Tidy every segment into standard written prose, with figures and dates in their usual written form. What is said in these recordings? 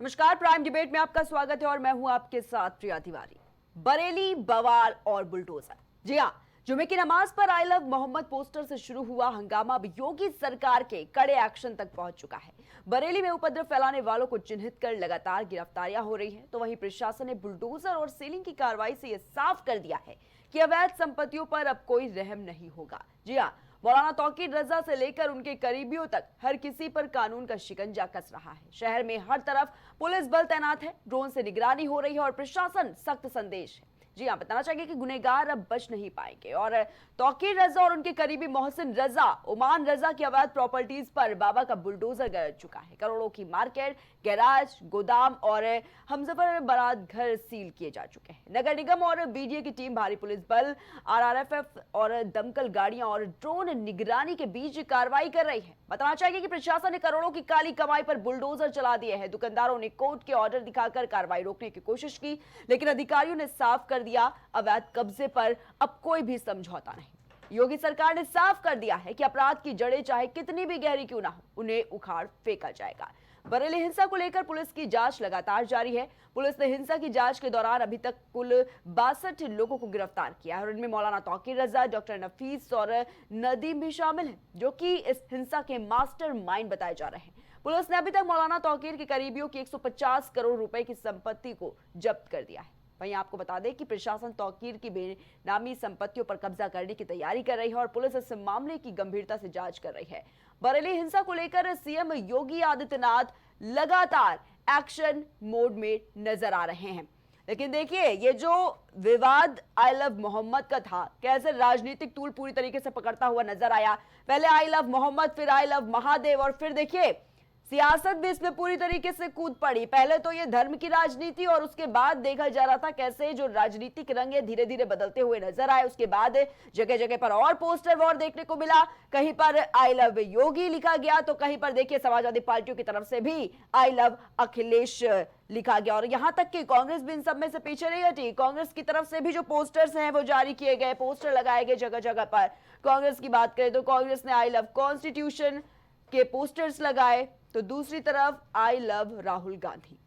नमस्कार, prime debate में आपका स्वागत है और मैं हूं आपके साथ प्रिया तिवारी। बरेली, बवाल और बुलडोजर। जी हां, जुमे की नमाज पर आई लव मोहम्मद पोस्टर से शुरू हुआ हंगामा अब योगी सरकार के कड़े एक्शन तक पहुंच चुका है। बरेली में उपद्रव फैलाने वालों को चिन्हित कर लगातार गिरफ्तारियां हो रही हैं, तो वहीं प्रशासन ने बुलडोजर और सीलिंग की कार्रवाई से यह साफ कर दिया है कि अवैध संपत्तियों पर अब कोई रहम नहीं होगा। जी हां, मौलाना तौकीर रजा से लेकर उनके करीबियों तक हर किसी पर कानून का शिकंजा कस रहा है। शहर में हर तरफ पुलिस बल तैनात है, ड्रोन से निगरानी हो रही है और प्रशासन सख्त संदेश है। जी हां, बताना चाहिए कि गुनहगार अब बच नहीं पाएंगे और तौकीर रजा और उनके करीबी मोहसिन रजा, ओमान रजा की अवैध प्रॉपर्टीज पर बाबा का बुलडोजर गरज चुका है। करोड़ों की मार्केट, गैराज, गोदाम और हमजफर बारात घर सील किए जा चुके हैं। नगर निगम और बीडीए की टीम, भारी पुलिस बल, आरआरएफ और दमकल गाड़ियां और ड्रोन निगरानी के बीच कार्रवाई कर रही है। बताना चाहिए कि प्रशासन ने करोड़ों की काली कमाई पर बुलडोजर चला दिए हैं। दुकानदारों ने कोर्ट के ऑर्डर दिखाकर कार्रवाई रोकने की कोशिश की, लेकिन अधिकारियों ने साफ कर दिया, अवैध कब्जे पर अब कोई भी समझौता नहीं। योगी सरकार ने साफ कर दिया है कि अपराध की जड़ें चाहे कितनी भी गहरी क्यों ना हो, उन्हें उखाड़ फेंका जाएगा। बरेली हिंसा को लेकर पुलिस की जांच लगातार जारी है। पुलिस ने हिंसा की जांच के दौरान अभी तक कुल 62 लोगों को गिरफ्तार किया है और इनमें मौलाना तौकीर रजा, डॉक्टर नफीस और नदीम भी शामिल हैं, जो कि इस हिंसा के मास्टरमाइंड बताए जा रहे हैं। पुलिस ने अभी तक मौलाना तौकीर के करीबियों की 150 करोड़ रुपए की संपत्ति को जब्त कर दिया है। वहीं आपको बता दें कि प्रशासन तौकीर की बेनामी संपत्तियों पर कब्जा करने की तैयारी कर रही है और पुलिस इस मामले की गंभीरता से जांच कर रही है। बरेली हिंसा को लेकर सीएम योगी आदित्यनाथ लगातार एक्शन मोड में नजर आ रहे हैं। लेकिन देखिए, ये जो विवाद आई लव मोहम्मद का था, कैसे राजनीतिक तूल पूरी तरीके से पकड़ता हुआ नजर आया। पहले आई लव मोहम्मद, फिर आई लव महादेव और फिर देखिए सियासत भी इसमें पूरी तरीके से कूद पड़ी। पहले तो ये धर्म की राजनीति और उसके बाद देखा जा रहा था कैसे जो राजनीतिक रंग है धीरे धीरे बदलते हुए नजर आए। उसके बाद जगह जगह पर और पोस्टर वॉर देखने को मिला। कहीं पर आई लव योगी लिखा गया तो कहीं पर देखिए समाजवादी पार्टियों की तरफ से भी आई लव अखिलेश लिखा गया और यहां तक कि कांग्रेस भी इन सब में से पीछे नहीं हटी। कांग्रेस की तरफ से भी जो पोस्टर्स हैं वो जारी किए गए, पोस्टर लगाए गए जगह जगह पर। कांग्रेस की बात करें तो कांग्रेस ने आई लव कॉन्स्टिट्यूशन के पोस्टर्स लगाए, तो दूसरी तरफ आई लव राहुल गांधी।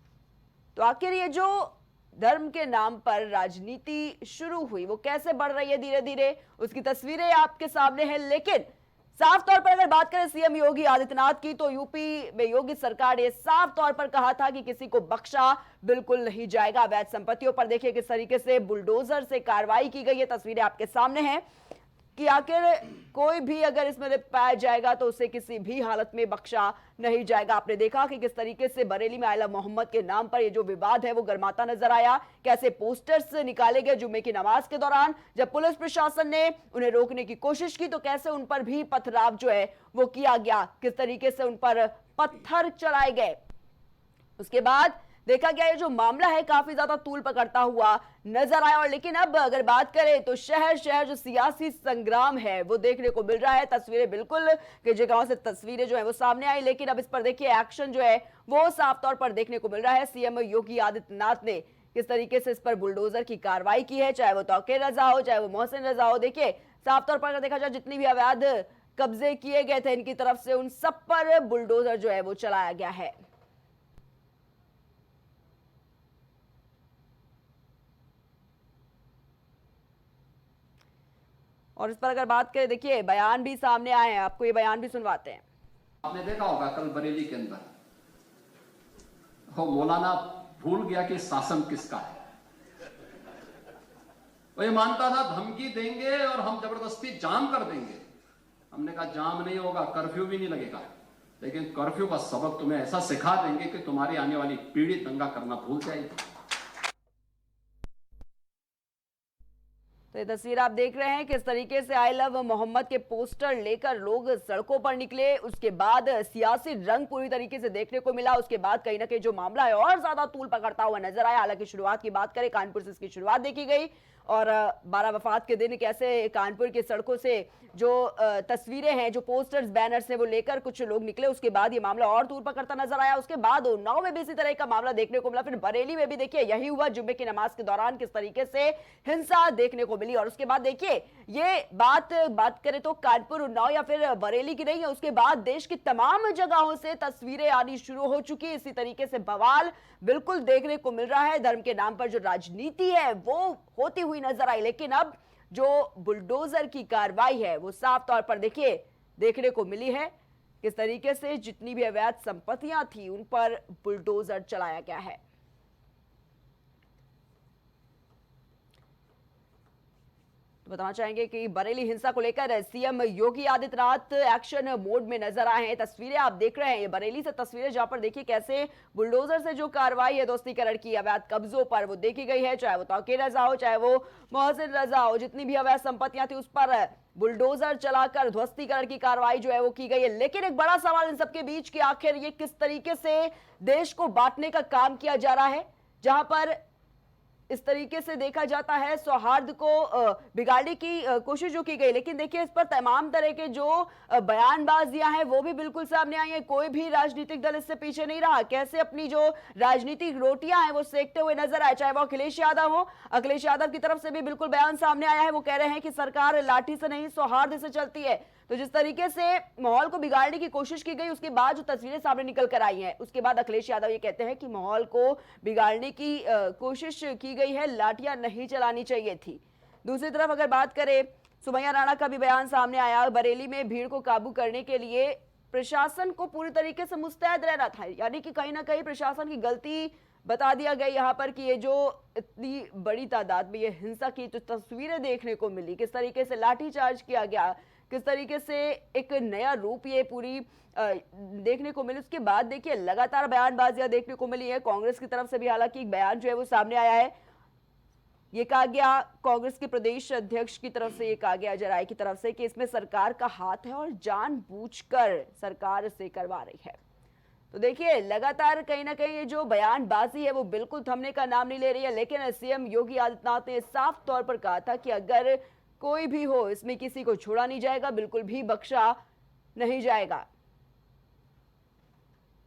तो आखिर ये जो धर्म के नाम पर राजनीति शुरू हुई वो कैसे बढ़ रही है धीरे धीरे, उसकी तस्वीरें आपके सामने हैं। लेकिन साफ तौर पर अगर बात करें सीएम योगी आदित्यनाथ की, तो यूपी में योगी सरकार ने साफ तौर पर कहा था कि किसी को बख्शा बिल्कुल नहीं जाएगा। अवैध संपत्तियों पर देखिए किस तरीके से बुलडोजर से कार्रवाई की गई है, तस्वीरें आपके सामने हैं कि आखिर कोई भी अगर इसमें लिप्त पाया जाएगा तो उसे किसी भी हालत में बख्शा नहीं जाएगा। आपने देखा कि किस तरीके से बरेली में आई लव मोहम्मद के नाम पर ये जो विवाद है वो गर्माता नजर आया। कैसे पोस्टर्स निकाले गए जुम्मे की नमाज के दौरान, जब पुलिस प्रशासन ने उन्हें रोकने की कोशिश की तो कैसे उन पर भी पथराव जो है वो किया गया, किस तरीके से उन पर पत्थर चलाए गए। उसके बाद देखा गया ये जो मामला है काफी ज्यादा तूल पकड़ता हुआ नजर आया। और लेकिन अब अगर बात करें तो शहर शहर जो सियासी संग्राम है वो देखने को मिल रहा है। तस्वीरें बिल्कुल कई जगहों से तस्वीरें जो है वो सामने आई, लेकिन अब इस पर देखिए एक्शन जो है वो साफ तौर पर देखने को मिल रहा है। सीएम योगी आदित्यनाथ ने किस तरीके से इस पर बुलडोजर की कार्रवाई की है, चाहे वो तौकीर रजा हो, चाहे वो मोहसिन रजा हो। देखिए साफ तौर पर अगर देखा जाए जितनी भी अवैध कब्जे किए गए थे इनकी तरफ से, उन सब पर बुलडोजर जो है वो चलाया गया है। और इस पर अगर बात करें, देखिए बयान भी सामने आए हैं, आपको ये बयान भी सुनवाते हैं। आपने देखा होगा कल बरेली के अंदर वो मौलाना भूल गया कि शासन किसका है। वो ये मानता था धमकी देंगे और हम जबरदस्ती जाम कर देंगे। हमने कहा जाम नहीं होगा, कर्फ्यू भी नहीं लगेगा, लेकिन कर्फ्यू का सबक तुम्हें ऐसा सिखा देंगे कि तुम्हारी आने वाली पीढ़ी दंगा करना भूल जाएगी। तो ये तस्वीर आप देख रहे हैं किस तरीके से आई लव मोहम्मद के पोस्टर लेकर लोग सड़कों पर निकले। उसके बाद सियासी रंग पूरी तरीके से देखने को मिला। उसके बाद कहीं ना कहीं जो मामला है और ज्यादा तूल पकड़ता हुआ नजर आया। हालांकि शुरुआत की बात करें, कानपुर से इसकी शुरुआत देखी गई और 12 वफात के दिन कैसे कानपुर की सड़कों से जो तस्वीरें हैं, जो पोस्टर्स बैनर्स हैं वो लेकर कुछ लोग निकले। उसके बाद ये मामला और दूर पकड़ता नजर आया। उसके बाद उन्नाव में भी इसी तरह का मामला देखने को मिला। फिर बरेली में भी देखिए यही हुआ, जुम्मे की नमाज के दौरान किस तरीके से हिंसा देखने को मिली। और उसके बाद देखिए ये बात करें तो कानपुर, उन्नाव या फिर बरेली की नहीं है, उसके बाद देश की तमाम जगहों से तस्वीरें आनी शुरू हो चुकी है। इसी तरीके से बवाल बिल्कुल देखने को मिल रहा है। धर्म के नाम पर जो राजनीति है वो होती हुई नजर आई, लेकिन अब जो बुलडोजर की कार्रवाई है वो साफ तौर पर देखिए देखने को मिली है। किस तरीके से जितनी भी अवैध संपत्तियां थी उन पर बुलडोजर चलाया गया है। बताना चाहेंगे कि बरेली हिंसा को लेकर CM Yogi Adityanath action mode में नजर आए हैं। तस्वीरें आप देख रहे हैं, ये बरेली से तस्वीरें, जहां पर देखिए कैसे बुलडोजर से जो कार्रवाई है दोस्तीकरण की अवैध कब्जों पर वो देखी गई है। चाहे वो तौकीर रजा हो, चाहे वो मोहसिन रजा हो, जितनी भी अवैध संपत्तियां थी उस पर बुलडोजर चलाकर ध्वस्तीकरण की कार्रवाई जो है वो की गई है। लेकिन एक बड़ा सवाल इन सबके बीच कि आखिर ये किस तरीके से देश को बांटने का काम किया जा रहा है, जहां पर इस तरीके से देखा जाता है सौहार्द को बिगाड़ने की कोशिश जो की गई। लेकिन देखिए इस पर तमाम तरह के जो बयानबाजियां हैं वो भी बिल्कुल सामने आई है। कोई भी राजनीतिक दल इससे पीछे नहीं रहा। कैसे अपनी जो राजनीतिक रोटियां हैं वो सेकते हुए नजर आए, चाहे वो अखिलेश यादव हो। अखिलेश यादव की तरफ से भी बिल्कुल बयान सामने आया है, वो कह रहे हैं कि सरकार लाठी से नहीं सौहार्द से चलती है। तो जिस तरीके से माहौल को बिगाड़ने की कोशिश की गई, उसके बाद जो तस्वीरें सामने निकल कर आई हैं, उसके बाद अखिलेश यादव ये कहते हैं कि माहौल को बिगाड़ने की कोशिश की गई है, लाठियां नहीं चलानी चाहिए थी। दूसरी तरफ अगर बात करें, सुमैया राणा का भी बयान सामने आया। बरेली में भीड़ को काबू करने के लिए प्रशासन को पूरी तरीके से मुस्तैद रहना था, यानी कि कहीं ना कहीं प्रशासन की गलती बता दिया गया यहाँ पर कि ये जो इतनी बड़ी तादाद में ये हिंसा की जो तस्वीरें देखने को मिली, किस तरीके से लाठीचार्ज किया गया, किस तरीके से एक नया रूप ये पूरी देखने को मिली। उसके बाद देखिए लगातार बयानबाजियां देखने को मिली है कांग्रेस की तरफ से भी। हालांकि एक बयान जो है वो सामने आया है, ये कहा गया कांग्रेस के प्रदेश अध्यक्ष की तरफ से, ये कहा गया जराय की तरफ से कि इसमें सरकार का हाथ है और जानबूझकर सरकार इसे करवा रही है। तो देखिए लगातार कहीं ना कहीं ये जो बयानबाजी है वो बिल्कुल थमने का नाम नहीं ले रही है। लेकिन सीएम योगी आदित्यनाथ ने साफ तौर पर कहा था कि अगर कोई भी हो इसमें किसी को छोड़ा नहीं जाएगा, बिल्कुल भी बख्शा नहीं जाएगा।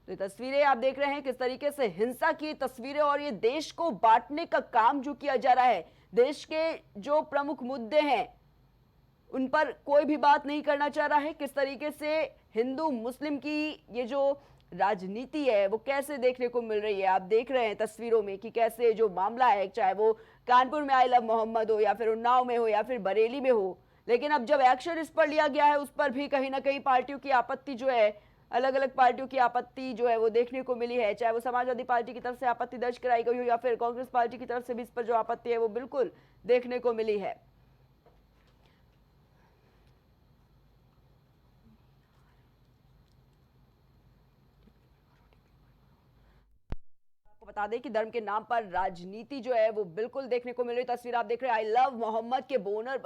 तो तस्वीरें आप देख रहे हैं किस तरीके से हिंसा की तस्वीरें, और ये देश को बांटने का काम जो किया जा रहा है। देश के जो प्रमुख मुद्दे हैं उन पर कोई भी बात नहीं करना चाह रहा है। किस तरीके से हिंदू मुस्लिम की ये जो राजनीति है वो कैसे देखने को मिल रही है। आप देख रहे हैं तस्वीरों में कि कैसे जो मामला है, चाहे वो कानपुर में आई लव मोहम्मद हो या फिर उन्नाव में हो या फिर बरेली में हो, लेकिन अब जब एक्शन इस पर लिया गया है उस पर भी कहीं ना कहीं पार्टियों की आपत्ति जो है, अलग अलग पार्टियों की आपत्ति जो है वो देखने को मिली है। चाहे वो समाजवादी पार्टी की तरफ से आपत्ति दर्ज कराई गई हो या फिर कांग्रेस पार्टी की तरफ से भी इस पर जो आपत्ति है वो बिल्कुल देखने को मिली है। बता दें कि धर्म के नाम पर राजनीति जो है वो बिल्कुल देखने को मिल रही। तस्वीर आप देख रहे हैं, आई लव मोहम्मद के बोनर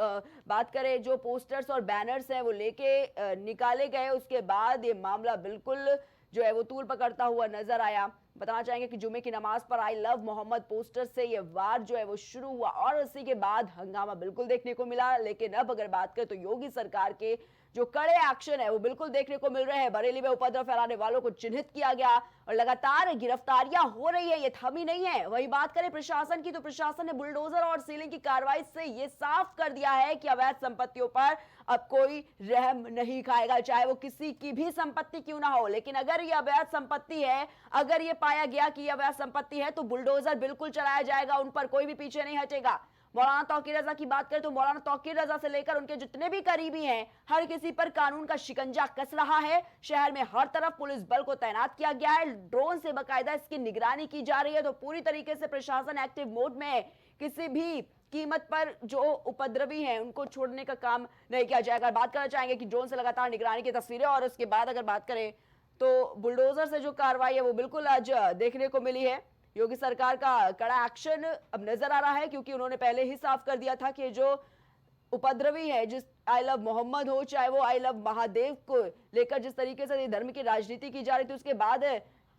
बात करें जो पोस्टर्स और बैनर्स हैं वो लेके निकाले गए, उसके बाद ये मामला बिल्कुल जो है वो तूल पकड़ता हुआ नजर आया। बताना चाहेंगे कि जुमे की नमाज पर आई लव मोहम्मद पोस्टर से ये वार जो है वो शुरू हुआ और उसी के बाद हंगामा बिल्कुल देखने को मिला। लेकिन अब अगर बात करें तो योगी सरकार के जो कड़े एक्शन है वो बिल्कुल देखने को मिल रहे हैं। बरेली में उपद्रव फैलाने वालों को चिन्हित किया गया और लगातार गिरफ्तारियां हो रही है, ये थमी नहीं है। वही बात करें प्रशासन की, तो प्रशासन ने बुलडोजर और सीलिंग की कार्रवाई से ये साफ कर दिया है कि अवैध संपत्तियों पर अब कोई रहम नहीं खाएगा, चाहे वो किसी की भी संपत्ति क्यों ना हो। लेकिन अगर ये अवैध संपत्ति है, अगर ये पाया गया कि ये अवैध संपत्ति है, तो बुलडोजर बिल्कुल चलाया जाएगा, उन पर कोई भी पीछे नहीं हटेगा। मौलाना तौकीर रजा की बात करें तो मौलाना तौकीर रजा से लेकर उनके जितने भी करीबी हैं, हर किसी पर कानून का शिकंजा कस रहा है। शहर में हर तरफ पुलिस बल को तैनात किया गया है, ड्रोन से बाकायदा इसकी निगरानी की जा रही है। तो पूरी तरीके से प्रशासन एक्टिव मोड में है, किसी भी कीमत पर जो उपद्रवी हैं उनको छोड़ने का काम नहीं किया जाएगा। बात करना चाहेंगे कि ड्रोन से लगातार निगरानी की तस्वीरें, और उसके बाद अगर बात करें तो बुलडोजर से जो कार्रवाई है वो बिल्कुल आज देखने को मिली है। योगी सरकार का कड़ा एक्शन अब नजर आ रहा है, क्योंकि उन्होंने पहले ही साफ कर दिया था कि जो उपद्रवी है, जिस आई लव मोहम्मद हो चाहे वो आई लव महादेव को लेकर जिस तरीके से धर्म की राजनीति की जा रही थी, उसके बाद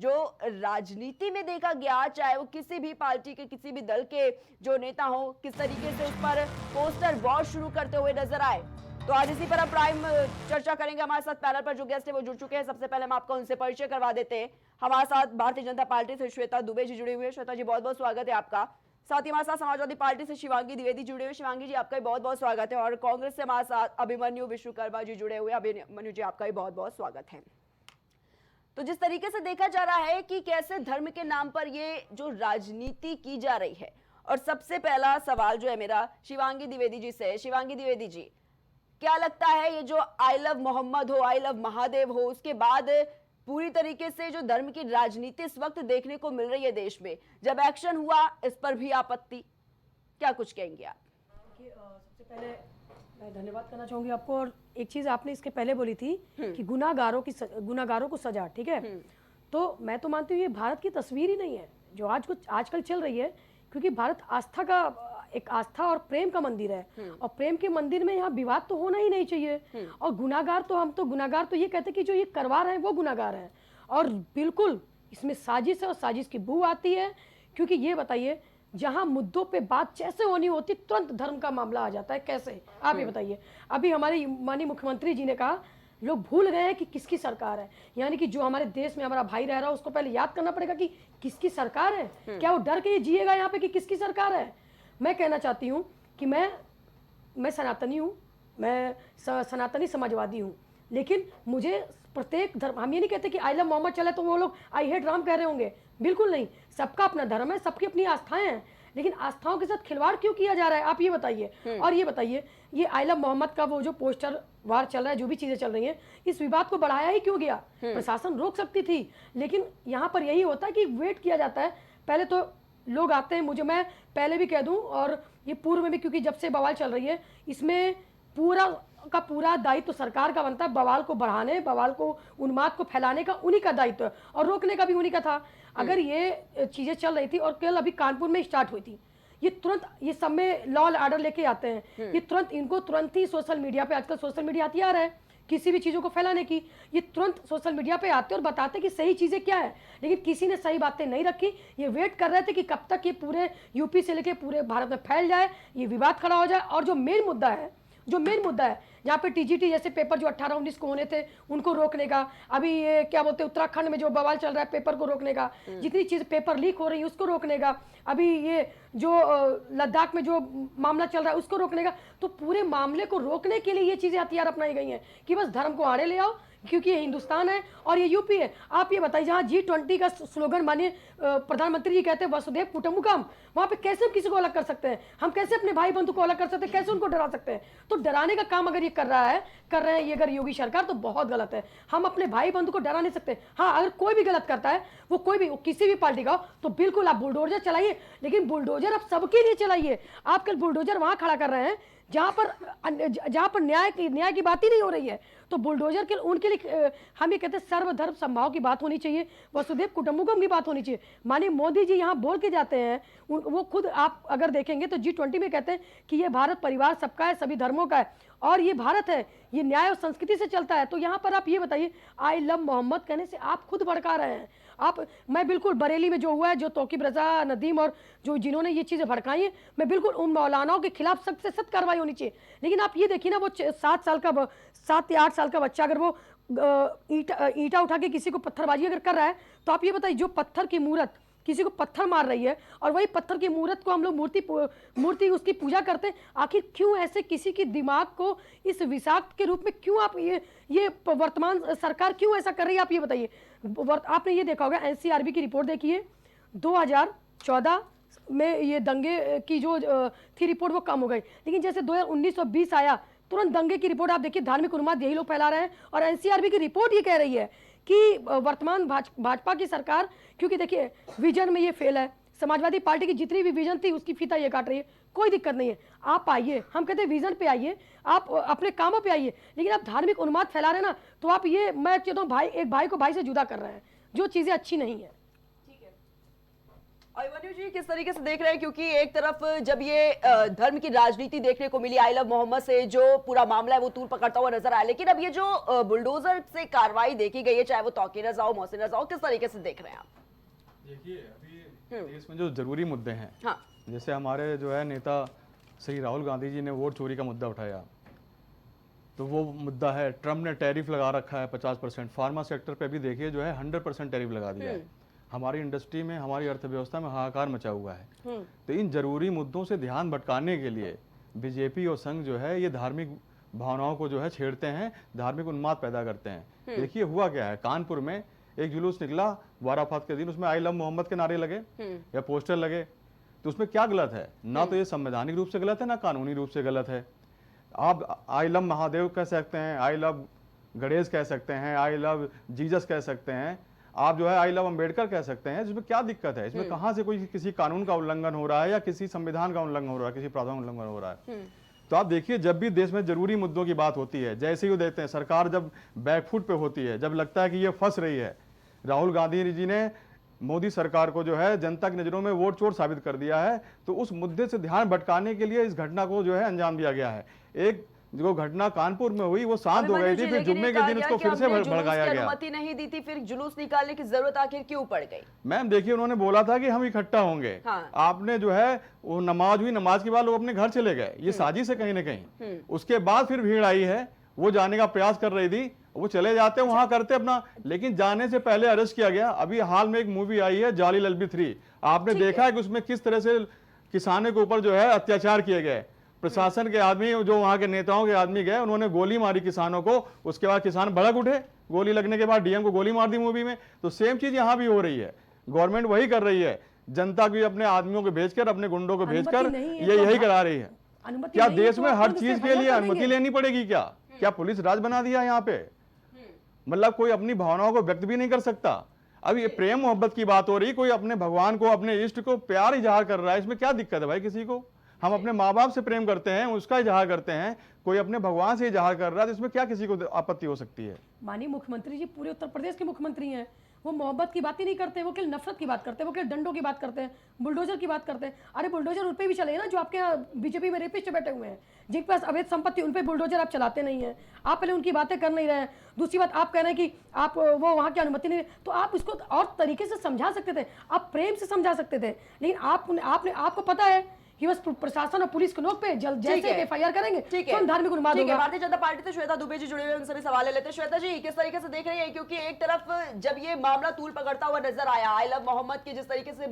जो राजनीति में देखा गया, चाहे वो किसी भी पार्टी के किसी भी दल के जो नेता हो, किस तरीके से उस पर पोस्टर वॉर शुरू करते हुए नजर आए। तो आज इसी पर हम प्राइम चर्चा करेंगे। हमारे साथ पैनल पर जो गेस्ट है वो जुड़ चुके हैं। सबसे पहले हम आपको उनसे परिचय करवा देते हैं। हमारे साथ भारतीय जनता पार्टी से श्वेता दुबे जी जुड़े हुए हैं। श्वेता जी बहुत बहुत स्वागत है आपका। साथ ही हमारे साथ समाजवादी पार्टी से शिवांगी द्विवेदी जुड़े हुए। शिवांगी जी, आपका भी बहुत बहुत स्वागत है। और कांग्रेस से हमारे साथ अभिमन्यु विश्वकर्मा जी जुड़े हुए। अभिमन्यु जी, आपका भी बहुत बहुत स्वागत है। तो जिस तरीके से देखा जा रहा है कि कैसे धर्म के नाम पर ये जो राजनीति की जा रही है, और सबसे पहला सवाल जो है मेरा शिवांगी द्विवेदी जी से है। शिवांगी द्विवेदी जी, क्या लगता है ये जो आई लव मोहम्मद हो, आई लव महादेव हो, उसके बाद पूरी तरीके से जो धर्म की राजनीति इस वक्त देखने को मिल रही है देश में, जब एक्शन हुआ इस पर भी आपत्ति, क्या कुछ कहेंगे आप? सबसे पहले मैं धन्यवाद करना चाहूंगी आपको। और एक चीज आपने इसके पहले बोली थी कि गुनाहगारों को सजा, ठीक है, तो मैं तो मानती हूँ ये भारत की तस्वीर ही नहीं है जो आजकल चल रही है, क्योंकि भारत एक आस्था और प्रेम का मंदिर है, और प्रेम के मंदिर में यहाँ विवाद तो होना ही नहीं चाहिए। और गुनाहगार तो ये कहते हैं कि जो ये करवा रहे हैं वो गुनाहगार हैं, और बिल्कुल इसमें साजिश है और साजिश की बू आती है। क्योंकि ये बताइए, जहां मुद्दों पे बात जैसे होनी होती तुरंत धर्म का मामला आ जाता है, कैसे? आप ये बताइए। अभी हमारे माननीय मुख्यमंत्री जी ने कहा लोग भूल गए हैं कि किसकी सरकार है, यानी कि जो हमारे देश में हमारा भाई रह रहा है उसको पहले याद करना पड़ेगा कि किसकी सरकार है। क्या वो डर के ये जिएगा यहाँ पे कि किसकी सरकार है? मैं कहना चाहती हूँ कि मैं सनातनी हूँ, मैं सनातनी समाजवादी हूँ, लेकिन मुझे प्रत्येक धर्म, हम ये नहीं कहते कि आई लव मोहम्मद चले तो वो लोग आई हेट राम कह रहे होंगे, बिल्कुल नहीं। सबका अपना धर्म है, सबकी अपनी आस्थाएं हैं, लेकिन आस्थाओं के साथ खिलवाड़ क्यों किया जा रहा है, आप ये बताइए। और ये बताइए, ये आई लव मोहम्मद का वो जो पोस्टर वार चल रहा है, जो भी चीजें चल रही हैं, इस विवाद को बढ़ाया ही क्यों गया? प्रशासन रोक सकती थी, लेकिन यहाँ पर यही होता है कि वेट किया जाता है। पहले तो लोग आते हैं, मैं पहले भी कह दूं और ये पूर्व में भी, क्योंकि जब से बवाल चल रही है इसमें पूरा दायित्व तो सरकार का बनता है। बवाल को बढ़ाने, बवाल को, उन्माद को फैलाने का उन्हीं का दायित्व है, और रोकने का भी उन्हीं का था। अगर ये चीजें चल रही थी, और कल अभी कानपुर में स्टार्ट हुई थी, ये तुरंत, ये सब में लॉ एंड ऑर्डर लेके आते हैं, ये तुरंत ही सोशल मीडिया पे, आजकल सोशल मीडिया हथियार है किसी भी चीज़ों को फैलाने की, ये तुरंत सोशल मीडिया पे आते और बताते कि सही चीज़ें क्या है, लेकिन किसी ने सही बातें नहीं रखी। ये वेट कर रहे थे कि कब तक ये पूरे यूपी से लेके पूरे भारत में फैल जाए, ये विवाद खड़ा हो जाए। और जो मेन मुद्दा है यहाँ पे टीजीटी जैसे पेपर जो 18-19 को होने थे उनको रोकने का, अभी ये क्या बोलते हैं उत्तराखंड में जो बवाल चल रहा है पेपर को रोकने का, जितनी चीज़ पेपर लीक हो रही है उसको रोकने का, अभी ये जो लद्दाख में जो मामला चल रहा है उसको रोकने का, तो पूरे मामले को रोकने के लिए ये चीज़ें हथियार अपनाई गई हैं कि बस धर्म को आड़े ले आओ, क्योंकि ये हिंदुस्तान है और ये यूपी है। आप ये बताइए, जहाँ G20 का स्लोगन मानिए प्रधानमंत्री जी कहते हैं वसुधैव कुटुंबकम, वहाँ पे कैसे हम किसी को अलग कर सकते हैं? हम कैसे अपने भाई बंधु को अलग कर सकते हैं? कैसे उनको डरा सकते हैं? तो डराने का काम अगर ये कर रहे हैं ये अगर योगी सरकार, तो बहुत गलत है। हम अपने भाई बंधु को डरा नहीं सकते। हाँ, अगर कोई भी गलत करता है, वो किसी भी पार्टी का हो, तो बिल्कुल आप बुलडोजर चलाइए, लेकिन बुलडोजर आप सबके लिए चलाइए। आप कल बुलडोजर वहाँ खड़ा कर रहे हैं जहाँ पर न्याय की बात ही नहीं हो रही है, तो बुलडोजर के उनके लिए हम ये कहते हैं सर्वधर्म समभाव की बात होनी चाहिए, वसुधैव कुटुंबकम की बात होनी चाहिए। माननीय मोदी जी यहाँ बोल के जाते हैं, वो खुद आप अगर देखेंगे तो G20 में कहते हैं कि ये भारत परिवार सबका है, सभी धर्मों का है, और ये भारत है, ये न्याय और संस्कृति से चलता है। तो यहाँ पर आप ये बताइए, आई लव मोहम्मद कहने से आप खुद भड़का रहे हैं। मैं बिल्कुल बरेली में जो हुआ है, जो तौकीब रजा नदीम और जो जिन्होंने ये चीज़ें भड़काई हैं, मैं बिल्कुल उन मौलानाओं के खिलाफ सख्त से सख्त कार्रवाई होनी चाहिए। लेकिन आप ये देखिए ना, वो 7 या 8 साल का बच्चा अगर वो ईंटा उठा के किसी को पत्थरबाजी अगर कर रहा है, तो आप ये बताइए, जो पत्थर की मूर्त किसी को पत्थर मार रही है, और वही पत्थर की मूर्त को हम लोग मूर्ति उसकी पूजा करते हैं, आखिर क्यों ऐसे किसी की दिमाग को इस विषाक्त के रूप में क्यों आप ये वर्तमान सरकार क्यों ऐसा कर रही है? आप ये बताइए। आपने ये देखा होगा, NCRB की रिपोर्ट देखिए, 2014 में ये दंगे की जो थी रिपोर्ट वो कम हो गई, लेकिन जैसे 2019 और 20 आया, तुरंत दंगे की रिपोर्ट आप देखिए, धार्मिक उन्माद यही लोग फैला रहे हैं। और NCRB की रिपोर्ट ये कह रही है कि वर्तमान भाजपा की सरकार, क्योंकि देखिए विजन में ये फेल है, समाजवादी पार्टी की जितनी भी विजन थी उसकी फीता ये काट रही है। कोई दिक्कत नहीं है, आप आइए, हम कहते हैं विजन पे आइए, आप अपने कामों पे आइए, लेकिन आप धार्मिक उन्माद फैला रहे हैं ना, तो आप ये, मैं कहता हूँ एक भाई को भाई से जुदा कर रहे हैं, जो चीजें अच्छी नहीं है। अभिमन्यु जी, किस तरीके से देख रहे हैं, क्योंकि एक तरफ जब ये धर्म की राजनीति देखने को मिली, आई लव मोहम्मद से जो पूरा मामला है वो तूल पकड़ता हुआ नजर आया, लेकिन अब ये जो बुलडोजर से कार्रवाई देखी गई है, चाहे वो तौकीर रजा हो, मोहसिन रजा हो, किस तरीके से देख रहे हैं आप? देखिए, अभी देश में जो जरूरी मुद्दे हैं, हाँ, जैसे हमारे जो है नेता श्री राहुल गांधी जी ने वोट चोरी का मुद्दा उठाया, तो वो मुद्दा है, ट्रम्प ने टैरिफ लगा रखा है 50%, फार्मा सेक्टर पे भी देखिए जो है 100% टैरिफ लगा दिया है। हमारी इंडस्ट्री में, हमारी अर्थव्यवस्था में हाहाकार मचा हुआ है। तो इन जरूरी मुद्दों से ध्यान भटकाने के लिए बीजेपी और संघ जो है ये धार्मिक भावनाओं को जो है छेड़ते हैं, धार्मिक उन्माद पैदा करते हैं। देखिए हुआ क्या है, कानपुर में एक जुलूस निकला वाराफात के दिन, उसमें आई लव मोहम्मद के नारे लगे या पोस्टर लगे, तो उसमें क्या गलत है? ना तो ये संवैधानिक रूप से गलत है, ना कानूनी रूप से गलत है। आप आई लव महादेव कह सकते हैं, आई लव गणेश कह सकते हैं, आई लव जीसस कह सकते हैं, आप जो है आई लव अंबेडकर कह सकते हैं। इसमें क्या दिक्कत है? इसमें कहाँ से कोई किसी कानून का उल्लंघन हो रहा है या किसी संविधान का उल्लंघन हो रहा है, किसी प्रावधान उल्लंघन हो रहा है? तो आप देखिए, जब भी देश में जरूरी मुद्दों की बात होती है, जैसे ही वो देते हैं, सरकार जब बैकफुट पे होती है, जब लगता है कि ये फंस रही है, राहुल गांधी जी ने मोदी सरकार को जो है जनता की नजरों में वोट चोर साबित कर दिया है। तो उस मुद्दे से ध्यान भटकाने के लिए इस घटना को जो है अंजाम दिया गया है। एक जो घटना कानपुर में हुई वो शांत हो गई थी, फिर जुम्मे के दिन उसको फिर से भड़काया गया। अनुमति नहीं दी थी, फिर जुलूस निकालने की जरूरत आखिर क्यों पड़ गई? मैम देखिए, उन्होंने बोला था कि हम इकट्ठा होंगे। हाँ। आपने जो है वो नमाज हुई, नमाज के बाद लोग अपने घर चले गए, ये साजिश है कहीं ना कहीं। उसके बाद फिर भीड़ आई है, वो जाने का प्रयास कर रही थी, वो चले जाते वहां करते अपना, लेकिन जाने से पहले अरेस्ट किया गया। अभी हाल में एक मूवी आई है जाली लल्बी 3, आपने देखा है कि उसमें किस तरह से किसानों के ऊपर जो है अत्याचार किए गए। प्रशासन के आदमी, जो वहां के नेताओं के आदमी गए, उन्होंने गोली मारी किसानों को, उसके बाद किसान भड़क उठे, गोली लगने के बाद डीएम को गोली मार दी मूवी में। तो सेम चीज यहाँ भी हो रही है, गवर्नमेंट वही कर रही है, जनता को अपने आदमियों को भेजकर, अपने गुंडों को भेजकर ये यही करा रही है। क्या देश में हर चीज के लिए अनुमति लेनी पड़ेगी? क्या पुलिस राज बना दिया यहाँ पे? मतलब कोई अपनी भावनाओं को व्यक्त भी नहीं कर सकता। अब ये प्रेम मोहब्बत की बात हो रही, कोई अपने भगवान को, अपने इष्ट को प्यार इजहार कर रहा है, इसमें क्या दिक्कत है भाई? किसी को हम अपने माँ बाप से प्रेम करते हैं, उसका इजहार करते हैं, कोई अपने भगवान से इजहार कर रहा है, तो इसमें क्या किसी को आपत्ति हो सकती है? माननीय मुख्यमंत्री जी पूरे उत्तर प्रदेश के मुख्यमंत्री हैं, वो मोहब्बत की बात ही नहीं करते, वो केवल नफरत की बात करते हैं, वो केवल डंडों की बात करते हैं, बुलडोजर की बात करते हैं। अरे बुलडोजर उन पे भी चले ना जो आपके यहाँ बीजेपी में रेपिस्ट बैठे हुए हैं, जिनके पास अवैध संपत्ति, उन पे बुलडोजर आप चलाते नहीं है। आप पहले उनकी बातें कर नहीं रहे हैं। दूसरी बात, आप कह रहे हैं कि आप वो वहाँ की अनुमति नहीं, तो आप इसको और तरीके से समझा सकते थे, आप प्रेम से समझा सकते थे, लेकिन आपको पता है कि बस प्रशासन और पुलिस के नोक पे जैसे एफआईआर करेंगे तो धार्मिक उन्माद होगा। भारतीय जनता पार्टी से श्वेता दुबे जी जुड़े हुए, उनसे भी सवाल ले लेते हैं। श्वेता जी, किस तरीके से देख रही है? क्योंकि एक तरफ जब ये मामला तूल पकड़ता हुआ नजर आया, आई लव मोहम्मद की जिस तरीके से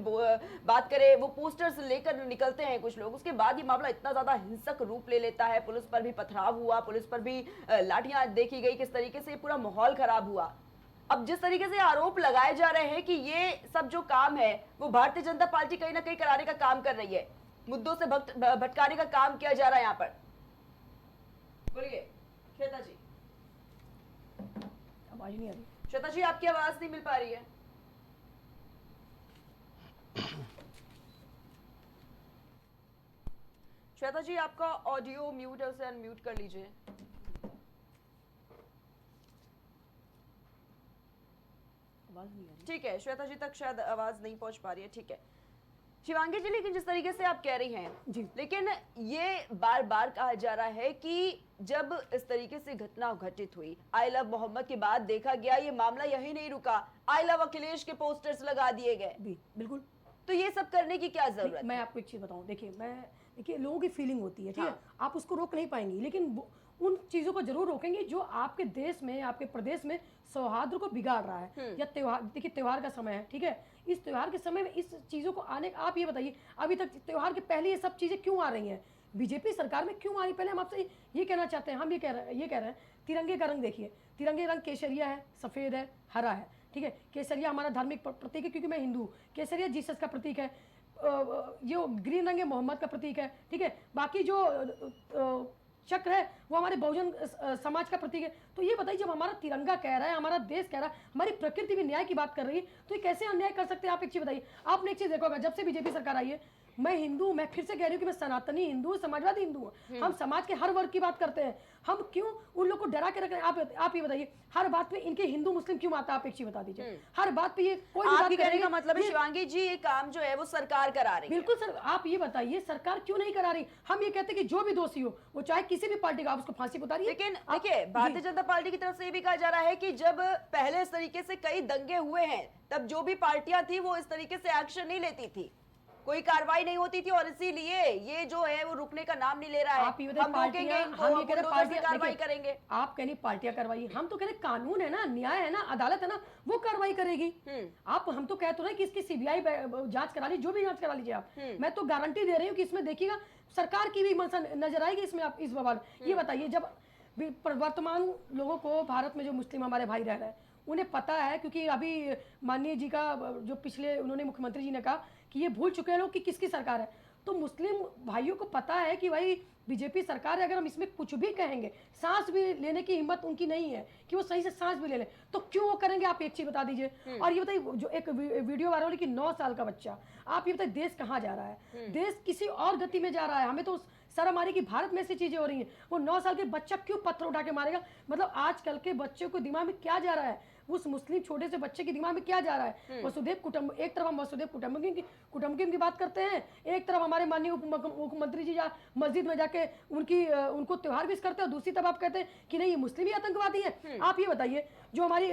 बात करें, वो पोस्टर्स लेकर निकलते हैं कुछ लोग, उसके बाद ये मामला इतना ज्यादा हिंसक रूप ले लेता है, पुलिस पर भी पथराव हुआ, पुलिस पर भी लाठियां देखी गई, किस तरीके से पूरा माहौल खराब हुआ। अब जिस तरीके से आरोप लगाए जा रहे हैं कि ये सब जो काम है वो भारतीय जनता पार्टी कहीं ना कहीं कराने का काम कर रही है, मुद्दों से भटकाने का काम किया जा रहा है यहाँ पर, बोलिए श्वेता जी। आवाज नहीं आ रही। श्वेता जी, आपकी आवाज नहीं मिल पा रही है। श्वेता जी, आपका ऑडियो म्यूट है, उसे अनम्यूट कर लीजिए। आवाज नहीं आ रही। ठीक है, श्वेता जी तक शायद आवाज नहीं पहुंच पा रही है, ठीक है। शिवांगी जी, लेकिन जिस तरीके से आप कह रही हैं जी, लेकिन ये बार बार कहा जा रहा है कि जब इस तरीके से घटना घटित हुई, आई लव मोहम्मद के बाद देखा गया ये मामला यही नहीं रुका, आई लव अखिलेश के पोस्टर्स लगा दिए गए। बिल्कुल। तो ये सब करने की क्या जरूरत है? मैं आपको एक चीज बताऊं, देखिए लोगों की फीलिंग होती है, ठीक है, हाँ। आप उसको रोक नहीं पाएंगी, लेकिन उन चीजों को जरूर रोकेंगे जो आपके देश में, आपके प्रदेश में सौहार्द को बिगाड़ रहा है। या त्योहार, देखिए त्योहार का समय है, ठीक है, इस त्योहार के समय में इस चीजों को आने, आप ये बताइए अभी तक त्योहार के पहले ये सब चीजें क्यों आ रही हैं? बीजेपी सरकार में क्यों आ रही? पहले हम आपसे ये कहना चाहते हैं, हम ये कह रहे हैं तिरंगे का रंग देखिए, तिरंगे रंग केसरिया है, सफेद है, हरा है, ठीक है। केसरिया हमारा धार्मिक प्रतीक है, क्योंकि मैं हिंदू हूँ, केसरिया जीसस का प्रतीक है, जो ग्रीन रंग है मोहम्मद का प्रतीक है, ठीक है। बाकी जो चक्र है वो हमारे बहुजन समाज का प्रतीक है। तो ये बताइए, जब हमारा तिरंगा कह रहा है, हमारा देश कह रहा है, हमारी प्रकृति भी न्याय की बात कर रही है, तो ये कैसे अन्याय कर सकते हैं? आप एक चीज बताइए, आपने एक चीज देखा होगा, जब से बीजेपी सरकार आई है, मैं हिंदू, मैं फिर से कह रही हूँ कि मैं सनातनी हिंदू, समाजवादी हिंदू हूँ, हम समाज के हर वर्ग की बात करते हैं, हम क्यों उन लोग को डरा के रख रहे हैं? आप ये बताइए, हर बात पे इनके हिंदू मुस्लिम क्यों आता है? आप एक चीज बता दीजिए, हर बात पे ये कोई भी आपकी बात कहने का मतलब है शिवांगी जी, ये काम जो है वो सरकार करा रही है। बिल्कुल सर, आप ये बताइए सरकार क्यों नहीं करा रही? हम ये कहते हैं कि जो भी दोषी हो, वो चाहे किसी भी पार्टी का, आप उसको फांसी पे उतारिए। लेकिन देखिए, भारतीय जनता पार्टी की तरफ से ये भी कहा जा रहा है कि जब पहले इस तरीके से कई दंगे हुए हैं, तब जो भी पार्टियां थी वो इस तरीके से एक्शन नहीं लेती थी, कोई कार्रवाई नहीं होती थी और इसीलिए ये जो है वो रुकने का नाम नहीं ले रहा है। आप ये हम बताइए रोकेंगे पार्टियां, इनको, हम ये हम कह रहे बुलडोजर से पार्टियां कार्रवाई देखिए, करेंगे। आप कह रही पार्टियां कार्रवाई, हम तो कह रहे कानून है ना, न्याय है ना, अदालत है ना, वो कार्रवाई करेगी। आप, हम तो कह तो रहे कि इसकी सीबीआई जांच करा ली, जो भी जांच करा लीजिए आप। मैं तो गारंटी दे रही हूँ कि इसमें देखिएगा सरकार की भी मंशा नजर आएगी इसमें। आप इस बवाल ये बताइए, जब वर्तमान लोगों को भारत में जो मुस्लिम हमारे भाई रह रहे हैं उन्हें पता है, क्योंकि अभी माननीय जी का जो पिछले उन्होंने मुख्यमंत्री जी ने कहा कि ये भूल चुके हैं लोग कि किसकी सरकार है, तो मुस्लिम भाइयों को पता है कि भाई बीजेपी सरकार है, अगर हम इसमें कुछ भी कहेंगे, सांस भी लेने की हिम्मत उनकी नहीं है कि वो सही से सांस भी ले लें, तो क्यों वो करेंगे? आप एक चीज बता दीजिए। और ये बताइए, जो एक वीडियो वायरल कि 9 साल का बच्चा, आप ये बताइए देश कहाँ जा रहा है? देश किसी और गति में जा रहा है। हमें तो शर्म आ रही कि भारत में ऐसी चीजें हो रही हैं। वो 9 साल के बच्चा क्यों पत्थर उठा के मारेगा? मतलब आजकल के बच्चे को दिमाग में क्या जा रहा है, उस मुस्लिम छोटे से बच्चे के दिमाग में क्या जा रहा है? वसुदेव कुटुंब, एक तरफ हम वसुदेव कुटुंबकम की बात करते हैं, एक तरफ हमारे माननीय मुख्यमंत्री जी मस्जिद में जाके उनको त्योहार भी करते हैं, और दूसरी तरफ आप कहते हैं कि नहीं ये मुस्लिम ही आतंकवादी है। आप ये बताइए, जो हमारी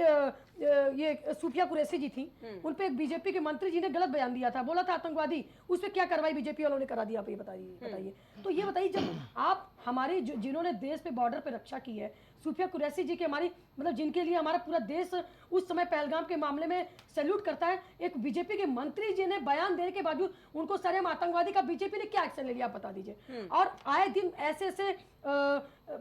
ये सूफिया कुरैशी जी थी, उन पे एक बीजेपी के मंत्री जी ने गलत बयान दिया था, बोला था आतंकवादी, उस पर क्या कार्रवाई बीजेपी वालों ने करा दिया? आप ये बताइए। तो ये बताइए, जब आप हमारे जिन्होंने देश पे बॉर्डर पे रक्षा की है, सूफिया कुरैशी जी की, हमारी मतलब जिनके लिए हमारा पूरा देश उस समय पहलगाम के मामले में सैल्यूट करता है, एक बीजेपी के मंत्री जी ने बयान देने के बावजूद उनको सरेआम आतंकवादी का बीजेपी ने क्या एक्शन ले लिया? आप बता दीजिए। और आए दिन ऐसे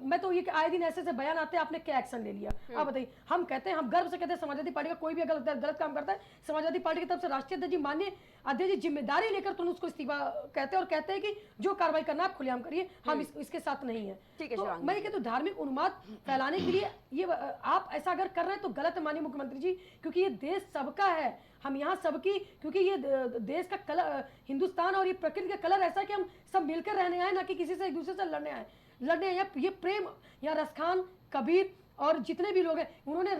मैं तो ये आए दिन ऐसे बयान आते हैं, आपने क्या एक्शन ले लिया? आप बताइए। हम कहते हैं, हम गर्व से कहते हैं, समाजवादी पार्टी का कोई भी गलत काम करता है, समाजवादी पार्टी की तरफ से राष्ट्रीय अध्यक्ष जी, माननीय अध्यक्ष जी जिम्मेदारी लेकर तुरंत उसको इस्तीफा कहते हैं, और कहते हैं कि जो कार्रवाई करना आप खुलेआम करिए, हम इसके साथ नहीं है। ठीक है, तो शिवांगी मैं ये कहता हूं, धार्मिक उन्माद फैलाने के लिए ये आप ऐसा अगर कर रहे हैं तो गलत है माननीय मुख्यमंत्री जी, क्योंकि ये देश सबका है, हम यहाँ सबकी, क्योंकि ये देश का कलर, हिंदुस्तान और ये प्रकृति का कलर ऐसा है कि हम सब मिलकर रहने आए, ना कि किसी से एक दूसरे से लड़ने आए। ये प्रेम, यहाँ रसखान, कबीर और जितने भी लोग हैं, उन्होंने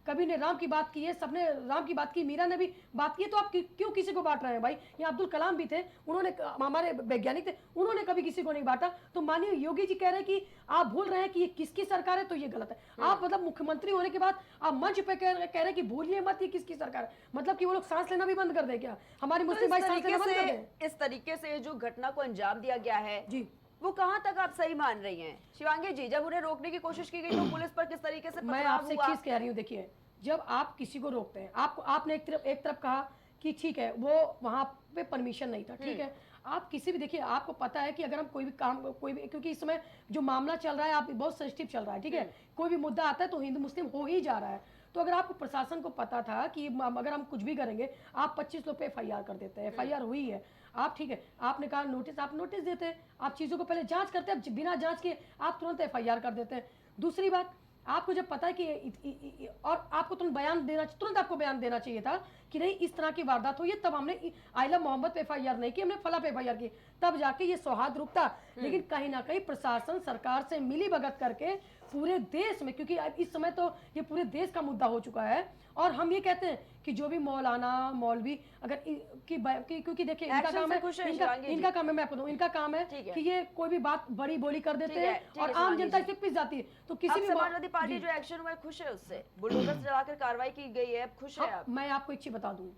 कबीर ने राम की बात की है, सबने राम की बात की, मीरा ने भी बात की, तो आप क्यों किसी को बांट रहे हैं भाई? यहाँ अब्दुल कलाम भी थे, उन्होंने, हमारे वैज्ञानिक थे, उन्होंने कभी किसी को नहीं बांटा। तो माननीय योगी जी कह रहे हैं कि आप भूल रहे हैं कि ये किसकी सरकार है, तो ये गलत है। आप मतलब मुख्यमंत्री होने के बाद आप मंच पे कह रहे हैं कि भूलिए मत ये किसकी सरकार है, मतलब कि वो लोग सांस लेना भी बंद कर दे क्या? हमारे मुस्लिम भाई सांस लेना बंद कर दें? इस तरीके से जो घटना को अंजाम दिया गया है जी, वो कहां तक आप सही मान रही हैं शिवांगी जी? जब उन्हें रोकने की कोशिश की गई तो पुलिस पर किस तरीके से मैं पथराव आपसे एक हुआ? चीज कह रही हूँ, देखिए, जब आप किसी को रोकते हैं, आपने एक तरफ कहा कि ठीक है वो वहां पे परमिशन नहीं था, ठीक है, आप किसी भी, देखिए आपको पता है कि अगर हम कोई भी काम, क्योंकि इस समय जो मामला चल रहा है, आप बहुत सेंसिटिव चल रहा है, ठीक है, कोई भी मुद्दा आता है तो हिंदू मुस्लिम हो ही जा रहा है। तो अगर आपको प्रशासन को पता था कि अगर हम कुछ भी करेंगे, आप 25 लोग पे FIR कर देते हैं, FIR हुई है, आप ठीक है, आपने कहा नोटिस, आप नोटिस देते हैं, आप चीज़ों को पहले जांच करते हैं, बिना जांच के आप तुरंत FIR कर देते हैं। दूसरी बात, आपको जब पता है कि और आपको तुरंत आपको बयान देना चाहिए था कि नहीं इस तरह की वारदात हुई है, तब हमने आइला मोहम्मद पे FIR नहीं की, हमने फला पे FIR की, तब जाके ये सौहार्द रुकता। लेकिन कहीं ना कहीं प्रशासन सरकार से मिली भगत करके पूरे देश में, क्योंकि इस समय तो ये पूरे देश का मुद्दा हो चुका है, और हम ये कहते हैं कि जो भी मौलाना मौलवी अगर क्योंकि देखिए इनका काम है, मैं आपको दूं, इनका काम है कि ये कोई भी बात बड़ी बोली कर देते हैं और आम जनता इस पे पिस जाती है। तो किसी भी समाजवादी पार्टी जो एक्शन हुआ है खुश है उससे? बुलडोजर से चलाकर कार्रवाई की गई है, खुश है आप? मैं आपको एक चीज बता दूं,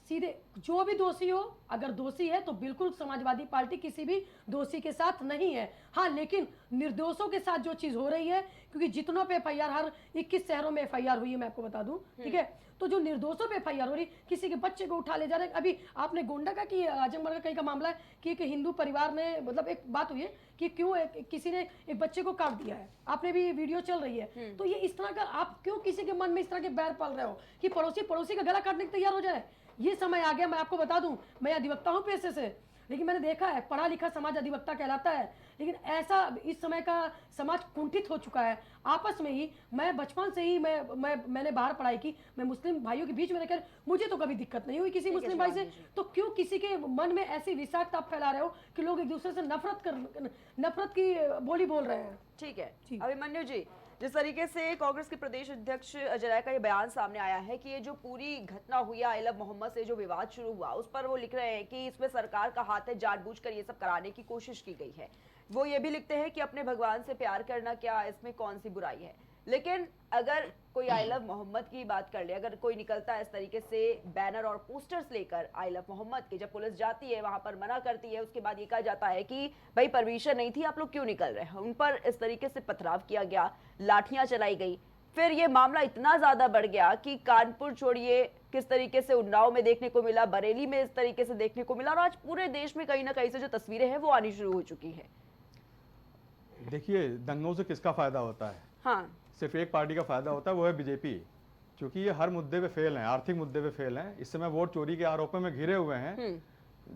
सीधे जो भी दोषी हो, अगर दोषी है तो बिल्कुल समाजवादी पार्टी किसी भी दोषी के साथ नहीं है। हाँ, लेकिन निर्दोषों के साथ जो चीज हो रही है, क्योंकि जितनों पे FIR, हर 21 शहरों में FIR हुई है, मैं आपको बता दूं, ठीक है, तो जो निर्दोषों पे FIR हो रही, किसी के बच्चे को उठा ले जा रहे हैं। अभी आपने गोंडा का कि आजमगढ़ का कहीं का मामला है कि एक हिंदू परिवार ने, मतलब एक बात हुई है कि क्यों किसी ने एक बच्चे को काट दिया है, आपने भी वीडियो चल रही है। तो ये इस तरह का, आप क्यों किसी के मन में इस तरह के बैर पाल रहे हो कि पड़ोसी का गला काटने के तैयार हो जाए? ये समय आ गया। मैं आपको बता दूं, मैं अधिवक्ता हूं पेशे से, लेकिन मैंने देखा है पढ़ा लिखा समाज अधिवक्ता कहलाता है, लेकिन ऐसा इस समय का समाज कुंठित हो चुका है। आपस में ही, मैं बचपन से ही मैंने बाहर पढ़ाई की, मैं मुस्लिम भाइयों के बीच में रहकर मुझे तो कभी दिक्कत नहीं हुई किसी मुस्लिम भाई से, तो क्यों किसी के मन में ऐसी विषाक्त आप फैला रहे हो कि लोग एक दूसरे से नफरत की बोली बोल रहे हैं? ठीक है अभिमन्यु जी, जिस तरीके से कांग्रेस के प्रदेश अध्यक्ष अजय राय का ये बयान सामने आया है कि ये जो पूरी घटना हुई है, आइलव मोहम्मद से जो विवाद शुरू हुआ, उस पर वो लिख रहे हैं कि इसमें सरकार का हाथ है, जानबूझकर ये सब कराने की कोशिश की गई है। वो ये भी लिखते हैं कि अपने भगवान से प्यार करना क्या, इसमें कौन सी बुराई है? लेकिन अगर कोई आई लव मोहम्मद की बात कर ले, अगर कोई निकलता है इस तरीके से बैनर और पोस्टर्स लेकर आई लव मोहम्मद के, जब पुलिस जाती है वहां पर मना करती है, उसके बाद ये कहा जाता है कि भाई परमिशन नहीं थी, आप लोग क्यों निकल रहे हैं, उन पर इस तरीके से पथराव किया गया, लाठियां चलाई गई, फिर ये मामला इतना ज्यादा बढ़ गया कि कानपुर छोड़िए, किस तरीके से उन्नाव में देखने को मिला, बरेली में इस तरीके से देखने को मिला, और आज पूरे देश में कहीं ना कहीं से जो तस्वीरें हैं वो आनी शुरू हो चुकी है। देखिए, दंगों से किसका फायदा होता है? हाँ, सिर्फ एक पार्टी का फायदा होता है, वो है बीजेपी। क्योंकि ये हर मुद्दे पे फेल हैं, आर्थिक मुद्दे पे फेल हैं, इस समय वोट चोरी के आरोपों में घिरे हुए हैं।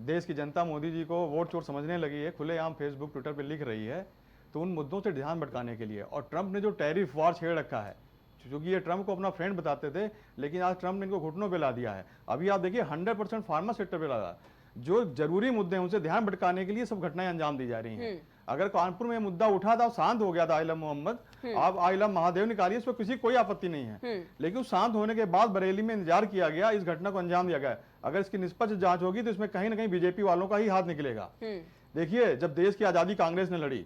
देश की जनता मोदी जी को वोट चोर समझने लगी है, खुलेआम फेसबुक ट्विटर पे लिख रही है, तो उन मुद्दों से ध्यान भटकाने के लिए। और ट्रंप ने जो टैरिफ वार छेड़ रखा है, क्योंकि ये ट्रंप को अपना फ्रेंड बताते थे, लेकिन आज ट्रंप ने इनको घुटनों पे ला दिया है। अभी आप देखिए 100% फार्मा सेक्टर पे लगा, जो जरूरी मुद्दे हैं उनसे ध्यान भटकाने के लिए सब घटनाएं अंजाम दी जा रही हैं। अगर कानपुर में मुद्दा उठा था, शांत हो गया था आई लव मोहम्मद, आप आई लव महादेव निकालिए, इस पर किसी कोई आपत्ति नहीं है, लेकिन उस शांत होने के बाद बरेली में इंतजार किया गया, इस घटना को अंजाम दिया गया। अगर इसकी निष्पक्ष जांच होगी तो इसमें कहीं ना कहीं बीजेपी वालों का ही हाथ निकलेगा। देखिए, जब देश की आजादी कांग्रेस ने लड़ी,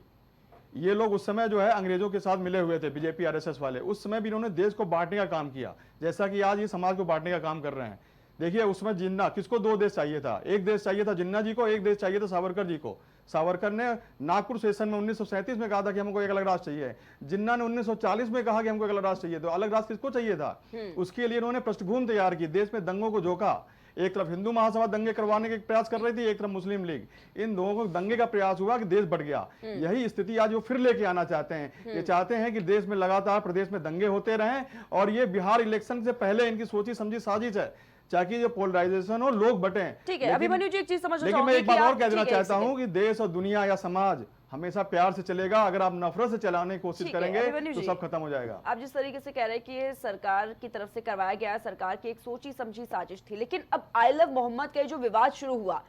ये लोग उस समय जो है अंग्रेजों के साथ मिले हुए थे, बीजेपी आरएसएस वाले, उस समय भी इन्होंने देश को बांटने का काम किया, जैसा कि आज ये समाज को बांटने का काम कर रहे हैं। देखिए, उसमें जिन्ना, किसको दो देश चाहिए था? एक देश चाहिए था जिन्ना जी को, एक देश चाहिए था सावरकर जी को। सावरकर ने नागपुर सेशन में 1937 में कहा था कि हमको एक अलग राष्ट्र चाहिए, जिन्ना ने 1940 में कहा कि हमको एक अलग राष्ट्र चाहिए। तो अलग राष्ट्र किसको चाहिए था? उसके लिए इन्होंने पृष्ठभूमि तैयार की, देश में दंगों को झोंका। एक तरफ हिंदू महासभा दंगे करवाने के प्रयास कर रही थी, एक तरफ मुस्लिम लीग, इन दोनों को दंगे का प्रयास हुआ कि देश बढ़ गया। यही स्थिति आज वो फिर लेके आना चाहते हैं। ये चाहते हैं कि देश में लगातार प्रदेश में दंगे होते रहें, और ये बिहार इलेक्शन से पहले इनकी सोची समझी साजिश है, ताकि जो पोलराइजेशन हो, लोग बटे। ठीक है, अभिमन्यु जी एक चीज समझना लेकिन मैं एक बात और कह देना चाहता हूं हूँ कि देश और दुनिया या समाज हमेशा प्यार से चलेगा। अगर आप नफरत से चलाने की कोशिश करेंगे तो सब खत्म हो जाएगा। आप जिस तरीके से कह रहे हैं कि ये सरकार की तरफ से करवाया गया, सरकार की एक सोची समझी साजिश थी, लेकिन अब आई लव मोहम्मद का जो विवाद शुरू हुआ,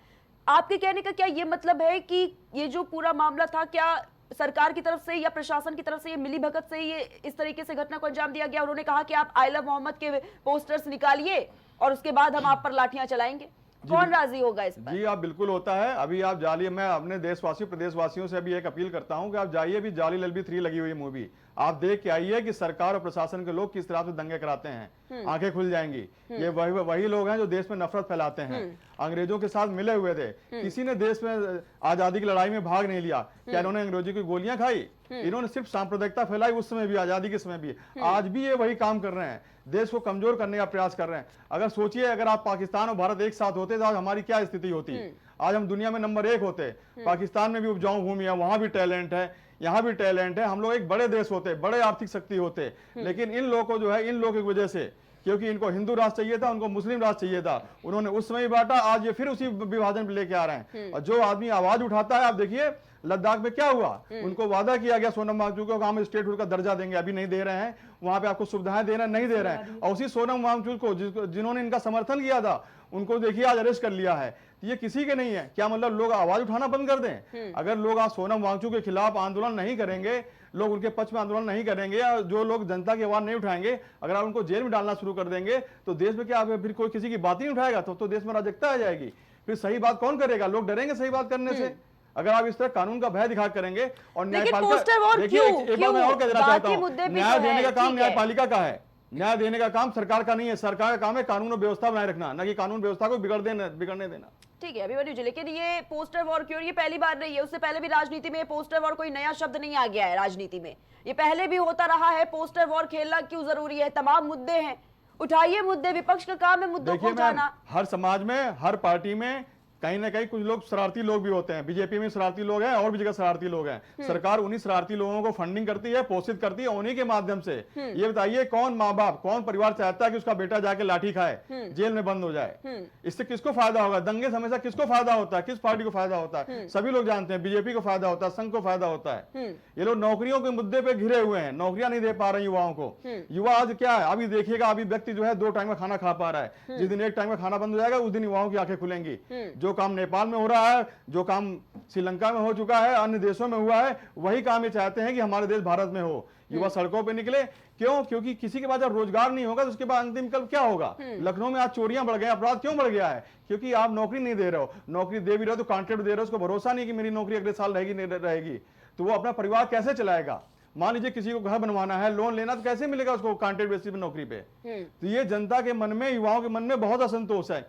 आपके कहने का क्या ये मतलब है कि ये जो पूरा मामला था, क्या सरकार की तरफ से या प्रशासन की तरफ से ये मिली भगत से ये इस तरीके से घटना को अंजाम दिया गया? उन्होंने कहा कि आप आई लव मोहम्मद के पोस्टर्स निकालिए और उसके बाद हम आप पर लाठियां चलाएंगे। कौन राजी होगा इस पर? जी, आप बिल्कुल होता है। अभी आप जालिए, मैं अपने देशवासियों प्रदेशवासियों से अभी एक अपील करता हूं कि आप जाइए, भी जाली LLB 3 लगी हुई मूवी, आप देख के आइए कि सरकार और प्रशासन के लोग किस तरह से दंगे कराते हैं। आंखें खुल जाएंगी। ये वही लोग हैं जो देश में नफरत फैलाते हैं, अंग्रेजों के साथ मिले हुए थे। किसी ने देश में आजादी की लड़ाई में भाग नहीं लिया। क्या इन्होंने अंग्रेजों की गोलियां खाई? इन्होंने सिर्फ सांप्रदायिकता फैलाई, उस समय भी, आजादी के समय भी। आज भी ये वही काम कर रहे हैं, देश को कमजोर करने का प्रयास कर रहे हैं। अगर सोचिए, अगर आप पाकिस्तान और भारत एक साथ होते तो आज हमारी क्या स्थिति होती? आज हम दुनिया में नंबर 1 होते। पाकिस्तान में भी उपजाऊ भूमि है, वहां भी टैलेंट है, यहाँ भी टैलेंट है, हम लोग एक बड़े देश होते, बड़े आर्थिक शक्ति होते। लेकिन इन लोगों को जो है, इन लोगों की वजह से, क्योंकि इनको हिंदू राष्ट्र चाहिए था, उनको मुस्लिम राष्ट्र चाहिए था, उन्होंने उस समय बांटा, आज ये फिर उसी विभाजन पे लेके आ रहे हैं। और जो आदमी आवाज उठाता है, आप देखिए लद्दाख में क्या हुआ, उनको वादा किया गया सोनम वांगचुक को, हम स्टेटहुड का दर्जा देंगे, अभी नहीं दे रहे हैं, वहां पे आपको सुविधाएं दे रहे हैं, नहीं दे रहे हैं। और उसी सोनम वांगचुक को जिन्होंने इनका समर्थन किया था, उनको देखिए आज अरेस्ट कर लिया है। ये किसी के नहीं है। क्या मतलब लोग आवाज उठाना बंद कर दें? अगर लोग आज सोनम वांगचुक के खिलाफ आंदोलन नहीं करेंगे, लोग उनके पक्ष में आंदोलन नहीं करेंगे, या जो लोग जनता की आवाज नहीं उठाएंगे, अगर आप उनको जेल में डालना शुरू कर देंगे, तो देश में क्या फिर कोई किसी की बात नहीं उठाएगा? तो देश में अराजकता आ जाएगी। फिर सही बात कौन करेगा? लोग डरेंगे सही बात करने से। अगर आप इस तरह कानून का भय दिखा करेंगे और न्यायपालिका, देखिए एक बात मैं और कह देना चाहता हूं, न्याय देने का काम न्यायपालिका का है, न्याय देने का काम सरकार का नहीं है। सरकार का काम है कानून और व्यवस्था बनाए रखना, न कि कानून व्यवस्था को बिगड़ने देना। ठीक है अभिमन्यु जी, लेकिन ये पोस्टर वॉर क्यों, ये पहली बार नहीं है, उससे पहले भी राजनीति में पोस्टर वॉर कोई नया शब्द नहीं आ गया है। राजनीति में ये पहले भी होता रहा है। पोस्टर वॉर खेलना क्यों जरूरी है? तमाम मुद्दे हैं, उठाइए मुद्दे, विपक्ष का काम है मुद्दों को उठाना। हर समाज में, हर पार्टी में कहीं ना कहीं कुछ लोग शरारती लोग भी होते हैं। बीजेपी में शरारती लोग हैं और भी जगह शरारती लोग हैं। सरकार उन्हीं शरारती लोगों को फंडिंग करती है, पोषित करती है, उन्हीं के माध्यम से। ये बताइए कौन माँ बाप, कौन परिवार चाहता है कि उसका बेटा जाके लाठी खाए, जेल में बंद हो जाए? इससे किसको फायदा होगा? दंगे से हमेशा किसको फायदा होता है? किस पार्टी को फायदा होता है? सभी लोग जानते हैं, बीजेपी को फायदा होता है, संघ को फायदा होता है। ये लोग नौकरियों के मुद्दे पे घिरे हुए हैं, नौकरियां नहीं दे पा रहे युवाओं को। युवा आज क्या है, अभी देखिएगा, अभी व्यक्ति जो है 2 टाइम में खाना खा पा रहा है। जिस दिन 1 टाइम में खाना बंद हो जाएगा, उस दिन युवाओं की आंखें खुलेंगी। जो काम नेपाल में हो रहा है, जो काम श्रीलंका में हो चुका है, अन्य देशों में हुआ है, वही काम ये चाहते हैं कि हमारे देश भारत में हो। युवा सड़कों पे निकले, क्यों? क्योंकि किसी के पास जब रोजगार नहीं होगा तो उसके बाद अंतिम विकल्प क्या होगा? लखनऊ में आज चोरियां बढ़ गए, अपराध क्यों बढ़ गया है? क्योंकि आप नौकरी नहीं दे रहे हो। नौकरी दे भी रहे हो तो कॉन्ट्रैक्ट दे रहे हो, उसको भरोसा नहीं कि मेरी नौकरी अगले साल रहेगी नहीं रहेगी, तो वो अपना परिवार कैसे चलाएगा? मान लीजिए किसी को घर बनवाना है, लोन लेना, तो कैसे मिलेगा उसको कॉन्ट्रैक्ट बेसिस पे नौकरी पे? तो ये जनता के मन में, युवाओं के मन में बहुत असंतोष है,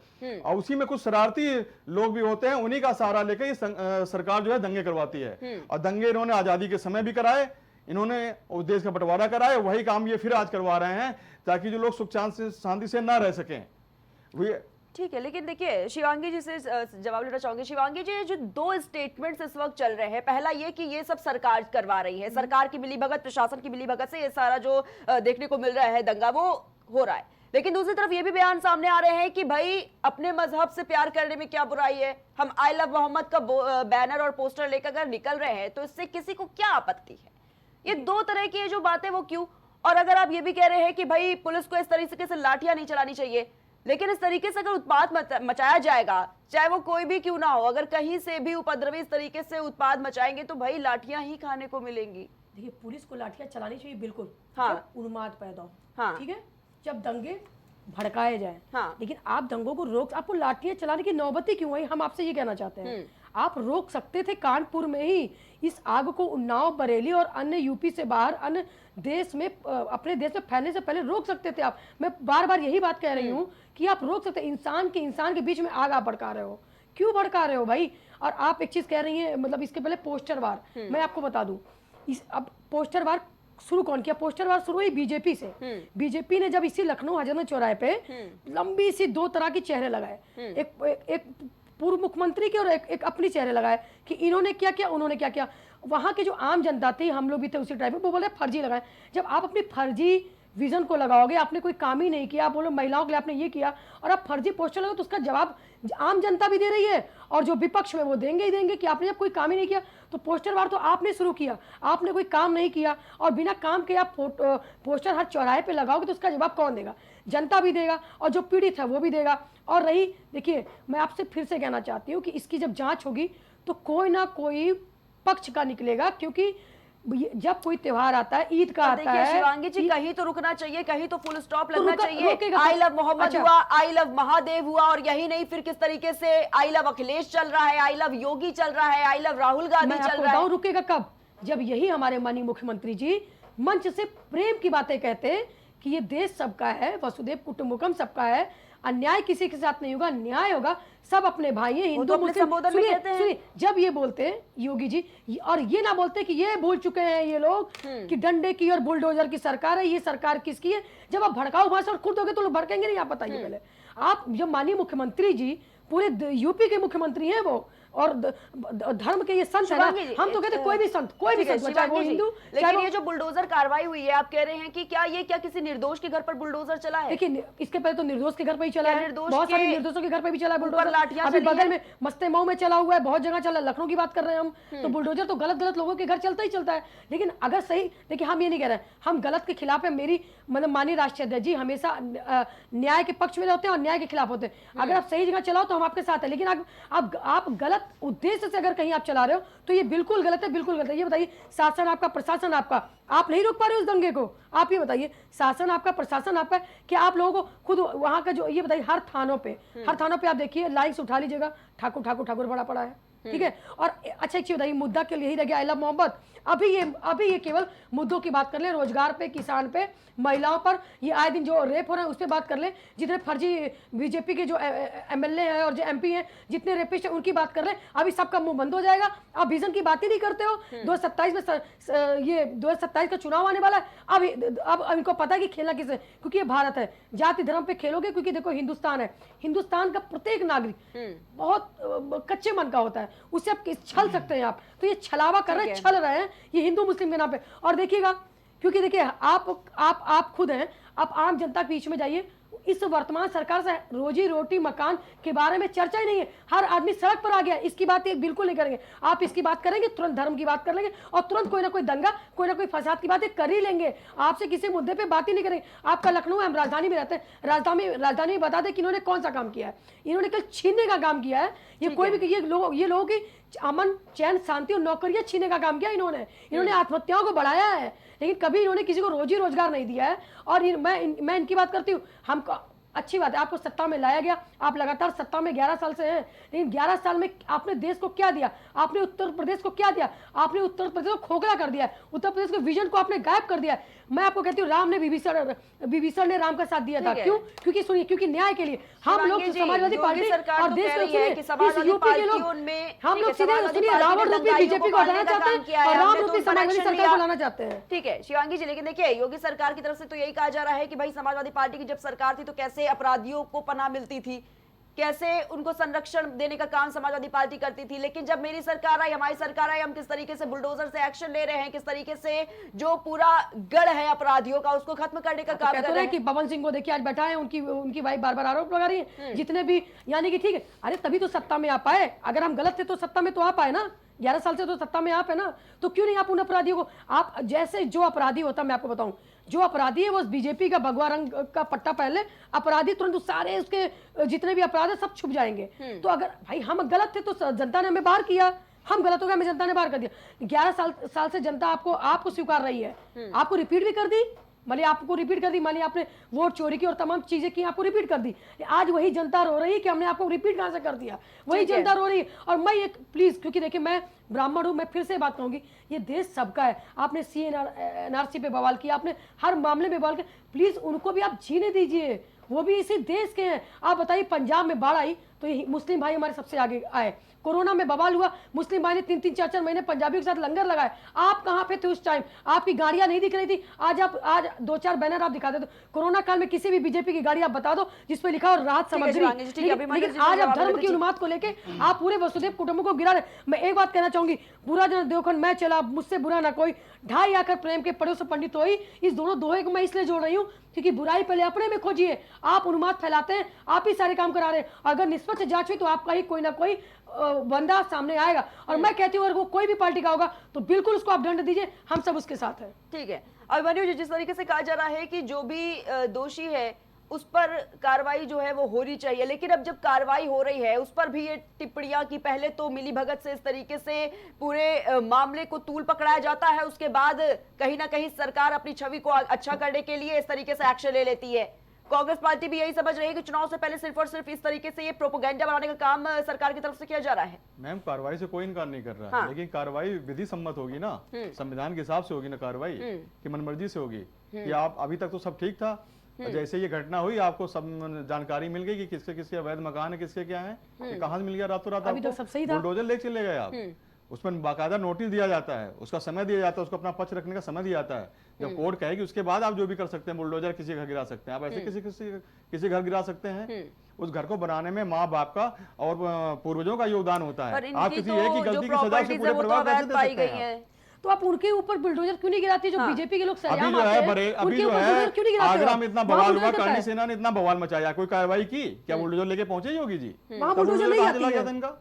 और उसी में कुछ शरारती लोग भी होते हैं, उन्हीं का सहारा लेकर ये सरकार जो है दंगे करवाती है। और दंगे इन्होंने आजादी के समय भी कराए, इन्होंने उस देश का बंटवारा कराया, वही काम ये फिर आज करवा रहे हैं, ताकि जो लोग सुख शांति से ना रह सकें। ठीक है, लेकिन देखिए शिवांगी जी से जवाब लेना चाहूंगी। शिवांगी जी, जो दो स्टेटमेंट्स इस वक्त चल रहे हैं, पहला ये कि ये सब सरकार करवा रही है, सरकार की मिलीभगत, प्रशासन की मिलीभगत से ये सारा जो देखने को मिल रहा है दंगा वो हो रहा है। लेकिन दूसरी तरफ ये भी बयान सामने आ रहे हैं कि भाई अपने मजहब से प्यार करने में क्या बुराई है, हम आई लव मोहम्मद का बैनर और पोस्टर लेकर अगर निकल रहे हैं तो इससे किसी को क्या आपत्ति है? ये दो तरह की जो बातें वो क्यों? और अगर आप ये भी कह रहे हैं कि भाई पुलिस को इस तरीके से लाठियां नहीं चलानी चाहिए, लेकिन इस तरीके से अगर उत्पाद मचाया जाएगा, चाहे वो कोई भी क्यों ना हो, अगर कहीं से भी उपद्रवी इस तरीके से उत्पाद मचाएंगे तो भाई लाठियां ही खाने को मिलेंगी। देखिए, पुलिस को लाठियां चलानी चाहिए बिल्कुल, हाँ। जब उन्माद पैदा हो, हाँ। ठीक है, जब दंगे भड़काए जाए, हाँ। लेकिन आप दंगों को रोक, आपको लाठियां चलाने की नौबत ही क्यों आई? हम आपसे ये कहना चाहते हैं, आप रोक सकते थे कानपुर में ही इस आग को। उन्नाव, बरेली और अन्य यूपी से बाहर अन्य देश में, अपने देश में फैलने से पहले रोक सकते थे आप। मैं बार बार यही बात कह रही हूँ कि आप रोक सकते। इंसान के बीच में आग आप भड़का रहे हो, क्यों भड़का रहे हो भाई? और आप एक चीज कह रही हैं, मतलब इसके पहले पोस्टर वार, मैं आपको बता दूं, अब पोस्टर वार शुरू कौन किया? पोस्टर वार शुरू हुई बीजेपी से। बीजेपी ने जब इसी लखनऊ हजरत चौराहे पे लंबी सी दो तरह की चेहरे लगाए, एक पूर्व मुख्यमंत्री के और एक अपनी चेहरे लगाए कि इन्होंने क्या किया, उन्होंने क्या किया। वहां के जो आम जनता थी, हम लोग भी थे उसी टाइप में, वो बोले फर्जी लगाए। जब आप अपनी फर्जी विजन को लगाओगे, आपने कोई काम ही नहीं किया, आप बोलो महिलाओं के लिए आपने ये किया, और आप फर्जी पोस्टर लगाओ, तो उसका जवाब आम जनता भी दे रही है और जो विपक्ष में वो देंगे ही देंगे कि आपने जब कोई काम ही नहीं किया। तो पोस्टर वार तो आपने शुरू किया, आपने कोई काम नहीं किया, और बिना काम के आप पोस्टर हर चौराहे पे लगाओगे तो उसका जवाब कौन देगा? जनता भी देगा, और जो पीड़ित है वो भी देगा। और रही, देखिए मैं आपसे फिर से कहना चाहती हूँ कि इसकी जब जांच होगी तो कोई ना कोई पक्ष का निकलेगा, क्योंकि जब कोई त्योहार आता है, ईद का आता है, शिवांगी जी कहीं तो रुकना चाहिए, कहीं तो फुल स्टॉप लगना चाहिए। रुकेगा। आई लव मोहम्मद अच्छा। हुआ, आई लव महादेव हुआ, और यही नहीं फिर किस तरीके से आई लव अखिलेश चल रहा है, आई लव योगी चल रहा है, आई लव राहुल गांधी चल रहा है। रुकेगा कब? जब यही हमारे माननीय मुख्यमंत्री जी मंच से प्रेम की बातें कहते हैं कि ये देश सबका है, वसुदेव कुटुंबकम सबका है, अन्याय किसी के साथ नहीं होगा, न्याय होगा, सब अपने भाई हैं, हिंदू मुस्लिम। संबोधन में कहते हैं। जब ये बोलते हैं योगी जी, और ये ना बोलते कि ये भूल चुके हैं ये लोग कि डंडे की और बुलडोजर की सरकार है, ये सरकार किसकी है। जब आप भड़काऊ भाषा और खुद होगे तो लोग भड़केंगे नहीं, आप बताइए पहले। आप जब माननीय मुख्यमंत्री जी पूरे यूपी के मुख्यमंत्री हैं वो, और धर्म के ये संत है ना, हम तो कहते कोई भी संत, चाहे वो हिंदू। लेकिन ये जो बुलडोजर कार्रवाई हुई है, आप कह रहे हैं कि क्या किसी निर्दोष के घर पर बुलडोजर चला है? देखिए, इसके पहले तो निर्दोष के घर पर ही चला है, बहुत सारे निर्दोषों के घर पर भी चला है बुलडोजर। अभी बगल में मस्तेमऊ में चला हुआ है, बहुत जगह चला, लखनऊ की बात कर रहे हैं हम। तो बुलडोजर तो गलत लोगों के घर चलता ही चलता है। लेकिन अगर सही, देखिए हम ये नहीं कह रहे हैं हम गलत के खिलाफ है। मेरी मतलब माननीय राष्ट्रीय अध्यक्ष जी हमेशा न्याय के पक्ष में होते हैं और न्याय के खिलाफ होते हैं। अगर आप सही जगह चलाओ तो हम आपके साथ हैं, लेकिन आप गलत उद्देश्य से अगर कहीं आप चला रहे हो तो ये बिल्कुल गलत है, बिल्कुल गलत है। ये बताइए, शासन आपका, प्रशासन आपका, आप नहीं रोक पा रहे उस दंगे को? आप ये बताइए, शासन आपका, प्रशासन आपका, कि आप लोगों को खुद वहां का जो, ये बताइए, हर थानों पे आप देखिए लाइन्स उठा लीजिएगा, ठाकुर ठाकुर ठाकुर पड़ा है, ठीक है। और अच्छा एक चीज बताइए, मुद्दा के लिए ही रह गया आई लव मोहम्मद। अभी ये केवल मुद्दों की बात कर ले, रोजगार पे, किसान पे, महिलाओं पर, ये आए दिन जो रेप हो रहे हैं उस पर बात कर ले, जितने फर्जी बीजेपी के जो एमएलए हैं और जो एमपी हैं, जितने रेपिस्ट हैं उनकी बात कर ले। अभी सबका मुंह बंद हो जाएगा, आप विजन की बात ही नहीं करते हो। 2027 में ये 2027 का चुनाव आने वाला है। अब इनको पता है कि खेलना किसे, क्योंकि ये भारत है, जाति धर्म पे खेलोगे, क्योंकि देखो हिंदुस्तान है, हिंदुस्तान का प्रत्येक नागरिक बहुत कच्चे मन का होता है, उससे आप छल सकते हैं। आप तो ये छलावा कर रहे हैं, छल रहे हैं ये हिंदू मुस्लिम के नाम पे। और देखिएगा, क्योंकि देखिए आप खुद हैं, आप आम जनता के बीच में जाइए, इस वर्तमान सरकार से रोजी रोटी मकान के बारे में चर्चा ही नहीं है। हर आदमी सड़क पर आ गया, इसकी बात बिल्कुल नहीं करेंगे। आप इसकी बात करेंगे तुरंत धर्म की बात कर लेंगे, और तुरंत कोई ना कोई दंगा, कोई ना कोई फसाद की बातें कर ही लेंगे। आपसे किसी मुद्दे पे बात ही नहीं करेंगे। आपका लखनऊ है, हम राजधानी में रहते हैं, राजधानी में बता दें कि इन्होंने कौन सा काम किया है। इन्होंने कल छीनने का काम किया है। ये कोई भी ये लोगों की अमन, चैन, शांति और नौकरियां छीनने का काम किया इन्होंने आत्महत्याओं को बढ़ाया है, लेकिन कभी इन्होंने किसी को रोजी रोजगार नहीं दिया है। और मैं इनकी बात करती हूँ, हम अच्छी बात है, आपको सत्ता में लाया गया, आप लगातार सत्ता में 11 साल से हैं, लेकिन 11 साल में आपने देश को क्या दिया? आपने उत्तर प्रदेश को क्या दिया? आपने उत्तर प्रदेश को खोखला कर दिया है, उत्तर प्रदेश के विजन को आपने गायब कर दिया है। मैं आपको कहती हूँ, राम ने विभीषण ने राम का साथ दिया था। क्यों? क्योंकि सुनिए, क्योंकि न्याय के लिए हम लोग समाजवादी पार्टी और देश में यूपी के लोग, हम लोग सीधे रावण रूपी बीजेपी को हटाना चाहते हैं और राम रूपी समाजवादी सरकार को लाना चाहते हैं। ठीक है शिवांगी जी, लेकिन देखिए योगी सरकार की तरफ से तो यही कहा जा रहा है कि भाई समाजवादी पार्टी की जब सरकार थी तो कैसे अपराधियों को पनाह मिलती थी, कैसे उनको संरक्षण देने का काम समाजवादी पार्टी करती थी, लेकिन जब मेरी सरकार आई, हमारी सरकार आई, हम किस तरीके से बुलडोजर से एक्शन ले रहे हैं, किस तरीके से जो पूरा गढ़ है अपराधियों का उसको खत्म करने का काम कर रहे हैं। कि पवन सिंह को देखिए आज बैठा है, उनकी वाइफ बार-बार आरोप लगा रही है, जितने भी, यानी कि ठीक है, अरे तभी तो सत्ता में आ पाए। अगर हम गलत थे तो सत्ता में तो आ पाए ना, 11 साल से तो सत्ता में आप है ना, तो क्यों नहीं आप उन अपराधियों को, आप जैसे जो अपराधी होता, मैं आपको बताऊं, जो अपराधी है वो बीजेपी का भगवा रंग का पट्टा पहन ले, अपराधी तुरंत सारे उसके जितने भी अपराध है सब छुप जाएंगे। तो अगर भाई हम गलत थे तो जनता ने हमें बाहर किया, हम गलत हो गए, हमें जनता ने बाहर कर दिया। 11 साल से जनता आपको स्वीकार रही है, आपको रिपीट भी कर दी, मानिए आपको रिपीट कर दी, मानिए आपने वोट चोरी की और तमाम चीजें की, आपको रिपीट कर दी। आज वही जनता रो रही है कि हमने आपको रिपीट कहां से कर दिया, वही जनता रो रही है। और मैं एक प्लीज, क्योंकि देखिए मैं ब्राह्मण हूं, मैं फिर से बात कहूंगी, ये देश सबका है। आपने CNRC पे बवाल किया, आपने हर मामले में बवाल किया, प्लीज उनको भी आप जीने दीजिए, वो भी इसी देश के हैं। आप बताइए, पंजाब में बाढ़ आई तो ये मुस्लिम भाई हमारे सबसे आगे आए, कोरोना में बवाल हुआ, मुस्लिम भाई ने 3-3, 4-4 महीने पंजाबियों के साथ लंगर लगाए। आप कहां पे थे उस टाइम? आपकी गाड़ियां नहीं दिख रही थी। आज 2-4 बैनर आप दिखाते तो कोरोना काल में किसी भी बीजेपी की गाड़ी आप बता दो जिसपे लिखा हो राहत सामग्री, लेकिन आज आप धर्म की उन्माद को लेके आप पूरे वसुदेव कुटुंब को गिरा रहे। मैं एक बात कहना चाहूंगी, बुरा जन देवखंड मैं चला, मुझसे बुरा ना कोई, ढाई आकर प्रेम के पड़ों से पंडित होई, इस दोनों दोहे को मैं इसलिए जोड़ रही हूँ क्योंकि बुराई पहले अपने में खोजिए। आप उन्माद फैलाते हैं, आप ही सारे काम करा रहे हैं। अगर निष्पक्ष जांच हुई तो आपका ही कोई ना कोई बंदा सामने आएगा। और मैं कहती हूँ अगर वो कोई भी पार्टी का होगा तो बिल्कुल उसको आप दंड दीजिए, हम सब उसके साथ हैं। ठीक है। अभिमन्यु जी, जिस तरीके से कहा जा रहा है कि जो भी दोषी है उस पर कार्रवाई जो है वो होनी चाहिए, लेकिन अब जब कार्रवाई हो रही है उस पर भी ये टिप्पणियां कि पहले तो मिली भगत से इस तरीके से पूरे मामले को तूल पकड़ाया जाता है, उसके बाद कहीं ना कहीं सरकार अपनी छवि को अच्छा करने के लिए इस तरीके से एक्शन ले लेती है। कांग्रेस पार्टी भी यही समझ रही है कि चुनाव से पहले सिर्फ और सिर्फ इस तरीके से ये प्रोपेगेंडा बनाने का काम सरकार की तरफ से किया जा रहा है। मैम, कार्रवाई से कोई इनकार नहीं कर रहा है, लेकिन कार्रवाई विधि सम्मत होगी ना, संविधान के हिसाब से होगी ना कार्रवाई, कि मनमर्जी से होगी। कि आप अभी तक तो सब ठीक था, जैसे ये घटना हुई आपको सब जानकारी मिल गई कि किसके किसके अवैध मकान है, किसके क्या है, कहां से मिल गया रातों रात आपको, बुलडोजर लेके चले गए आप, उसमें बाकायदा नोटिस दिया जाता है, उसका समय दिया जाता है, उसको अपना पक्ष रखने का समय दिया जाता है। जब कोर्ट कहेगी उसके बाद आप जो भी कर सकते हैं, बुलडोजर किसी घर गिरा सकते हैं, आप ऐसे किसी घर गिरा सकते हैं। उस घर को बनाने में माँ बाप का और पूर्वजों का योगदान होता है। आप किसी एक ही गलती की सजा से पूरे परिवार कैसे दे सकते हैं? तो आप उनके ऊपर बुलडोजर क्यों नहीं गिराती जो बीजेपी के लोग सरेआम आते हैं? अभी जो है आगरा में इतना बवाल हुआ, करणी सेना ने इतना बवाल मचाया, कोई कार्रवाई की क्या? बुलडोजर लेके पहुंचे योगी जी? वहां बुलडोजर नहीं आती है इनका।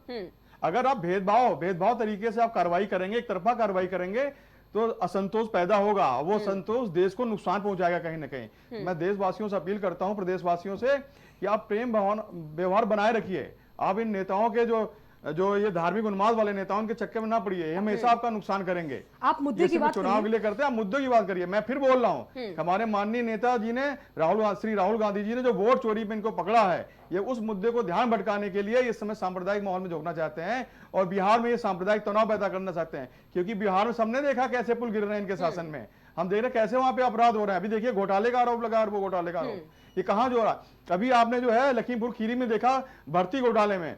अगर आप भेदभाव तरीके से आप कार्रवाई करेंगे, एक तरफा कार्रवाई करेंगे, तो असंतोष पैदा होगा। वो संतोष देश को नुकसान पहुंचाएगा कहीं ना कहीं। मैं देशवासियों से अपील करता हूं, प्रदेशवासियों से, कि आप प्रेम व्यवहार बनाए रखिए। आप इन नेताओं के जो ये धार्मिक उन्माद वाले नेताओं के चक्कर में ना पड़िए, हमेशा आपका नुकसान करेंगे। आप मुद्दे की बात चुनाव के लिए करते हैं, आप मुद्दों की बात करिए। मैं फिर बोल रहा हूँ, हमारे माननीय नेता जी ने श्री राहुल गांधी जी ने जो वोट चोरी पे इनको पकड़ा है, ये उस मुद्दे को ध्यान भटकाने के लिए इस समय सांप्रदायिक माहौल में झोंकना चाहते हैं और बिहार में ये सांप्रदायिक तनाव पैदा करना चाहते हैं। क्योंकि बिहार में सबने देखा कैसे पुल गिर रहे हैं इनके शासन में, हम देख रहे कैसे वहां पे अपराध हो रहे हैं। अभी देखिए घोटाले का आरोप लगा, वो घोटाले का आरोप ये कहां जो हो रहा है। अभी आपने जो है लखीमपुर खीरी में देखा भर्ती घोटाले में,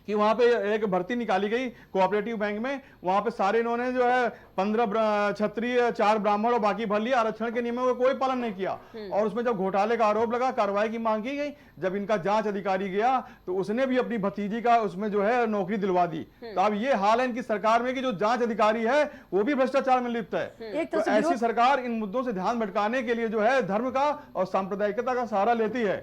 कि वहां पे एक भर्ती निकाली गई कोऑपरेटिव बैंक में, वहां पे सारे इन्होंने जो है 15 क्षत्रिय 4 ब्राह्मण और बाकी भर लिया, आरक्षण के नियमों का कोई पालन नहीं किया। और उसमें जब घोटाले का आरोप लगा, कार्रवाई की मांग की गई, जब इनका जांच अधिकारी गया तो उसने भी अपनी भतीजी का उसमें जो है नौकरी दिलवा दी। तो अब ये हाल है इनकी सरकार में कि जो जांच अधिकारी है वो भी भ्रष्टाचार में लिप्त है। तो ऐसी सरकार इन मुद्दों से ध्यान भटकाने के लिए जो है धर्म का और सांप्रदायिकता का सहारा लेती है।